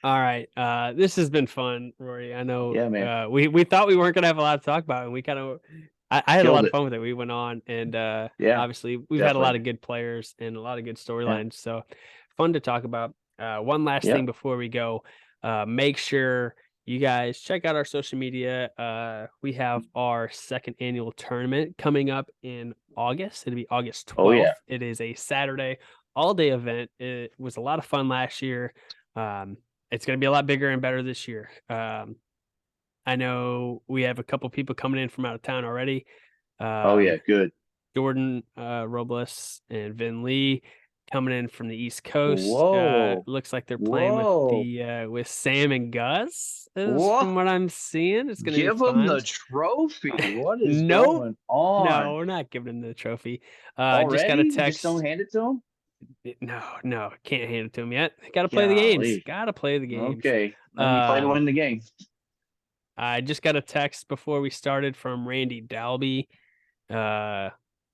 All right. This has been fun, Rory. I know Yeah, man. we thought we weren't gonna have a lot to talk about, and we kind of I had a lot Killed of it. fun with it. We went on, and Yeah, obviously we've had a lot definitely. of good players and a lot of good Yeah. storylines, so fun to talk about. One last thing Yep. before we go, make sure you guys check out our social media. We have our second annual tournament coming up in August. It'll be August Oh yeah. 12th. It is a Saturday all-day event. It was a lot of fun last year. Um, it's going to be a lot bigger and better this year. I know we have a couple people coming in from out of town already. Oh yeah. Um, Good. Jordan Robles and Vin Lee coming in from the East Coast. Whoa. Looks like they're playing Whoa. with Sam and Gus, is Whoa. from what I'm seeing. It's going to be Give him fun. the trophy. What is Nope. going No, on we're not giving him the trophy. Just got a already? You just don't text. hand it to him? No, can't hand it to him yet. Got to play the games. Golly. Got to play the games. Okay. You play to Um, win the game. I just got a text before we started from Randy Dalby. Uh,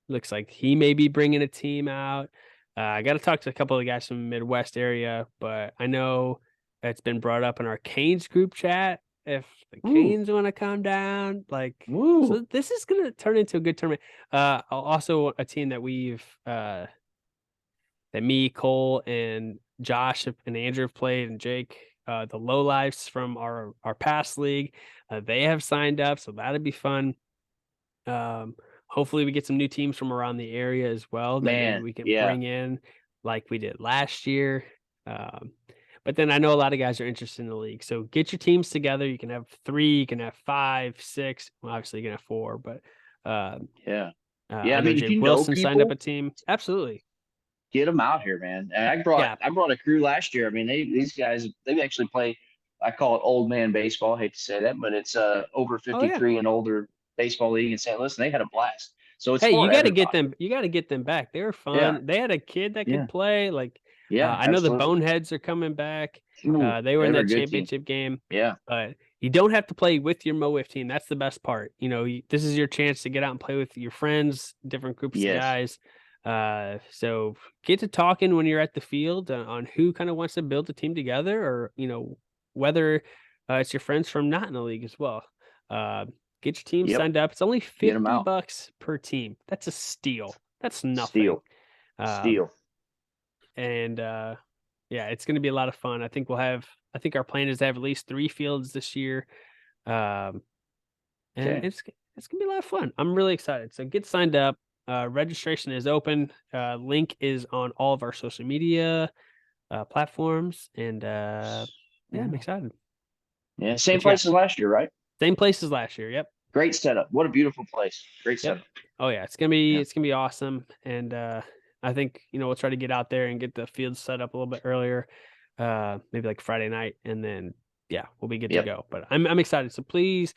looks like he may be bringing a team out. I got to talk to a couple of guys from the Midwest area, but I know it's been brought up in our Canes group chat. If the Ooh. Canes want to come down, Woo. so this is gonna turn into a good tournament. Also a team that that me, Cole, and Josh and Andrew have played, and Jake, the low lives from our past league, they have signed up, so that'd be fun. Hopefully we get some new teams from around the area as well that maybe Man. we can Yeah. bring in like we did last year. But then I know a lot of guys are interested in the league. So get your teams together. You can have 3, you can have 5, 6. Well, obviously you can have 4, but Yeah. Yeah. I I know mean, if Jake you know Wilson signed up a people, team. Absolutely. get them out here, man. And Yeah. I brought a crew last year. I mean, these guys they actually play. I call it old man baseball. I hate to say that, but it's over Oh yeah. 53 and older baseball league in St. Louis. And they had a blast. So it's Hey, for you got to get everybody. them. You got to get them back. They were Yeah. fun. They had a kid that Yeah. could play. Like, Yeah. I know the Absolutely. Boneheads are coming back. Ooh, They were in they're a that good team. championship game. Yeah. But you don't have to play with your Mo Wiff team. That's the best part. This is your chance to get out and play with your friends, different groups of Yes. guys. So get to talking when you're at the field on who kind of wants to build a team together, or whether it's your friends from not in the league as well. Get your team Yep. signed up. It's only Get them out. $50 per team. That's a steal. That's nothing. Steal. Um, Steal. and Yeah, it's going to be a lot of fun. I think our plan is to have at least 3 fields this year. Um, and Okay. it's going to be a lot of fun. I'm really excited. So get signed up. Registration is open. Link is on all of our social media platforms, and yeah, I'm Yeah. excited. Yeah. Same But yeah, place as last year, right? same place as last year. Yep. Great setup. What a beautiful place. Great Yep. setup. Oh yeah, Yeah. it's gonna be awesome. And I think, we'll try to get out there and get the field set up a little bit earlier. Maybe like Friday night, and then yeah, we'll be good to Yep. go. But I'm excited. So please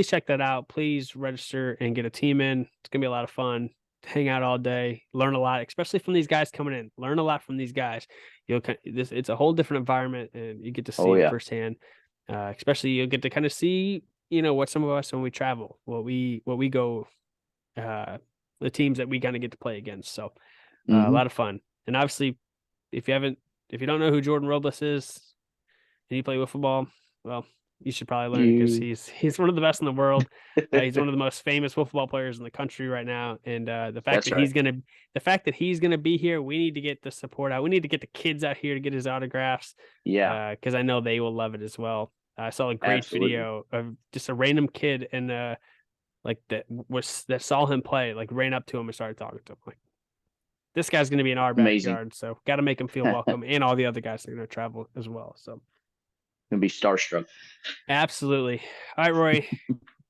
check that out. Please register and get a team in. It's gonna be a lot of fun. Hang out all day, learn a lot, especially from these guys coming in. Learn a lot from these guys. It's a whole different environment, and you get to see Oh it yeah. firsthand. Especially you'll get to kind of see, what some of us when we travel, what we go, uh, the teams that we kind of get to play against. So a Hmm. lot of fun. And obviously, if you don't know who Jordan Robles is and you play wiffle ball, well, you should probably learn, because You. he's one of the best in the world. He's one of the most famous wiffle ball players in the country right now. And That's right. the fact that he's gonna be here, we need to get the support out. We need to get the kids out here to get his autographs, Yeah. because I know they will love it as well. I saw a great Absolutely. video of just a random kid and that saw him play, like ran up to him and started talking to him. Like, this guy's going to be in our Amazing. backyard, so got to make him feel welcome, and all the other guys that are going to travel as well. So Gonna be starstruck. absolutely. All right, Roy,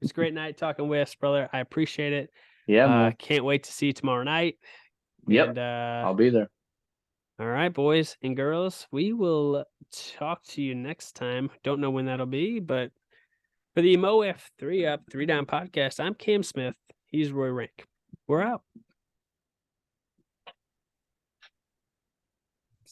it's a great night talking with us, brother. I appreciate it. Yeah, man. Can't wait to see you tomorrow night. Yep. And I'll be there. all right, boys and girls, we will talk to you next time. Don't know when that'll be, but for the MO WIFF 3 Up, 3 Down podcast, I'm Cam Smith. He's Roy Rank. We're out.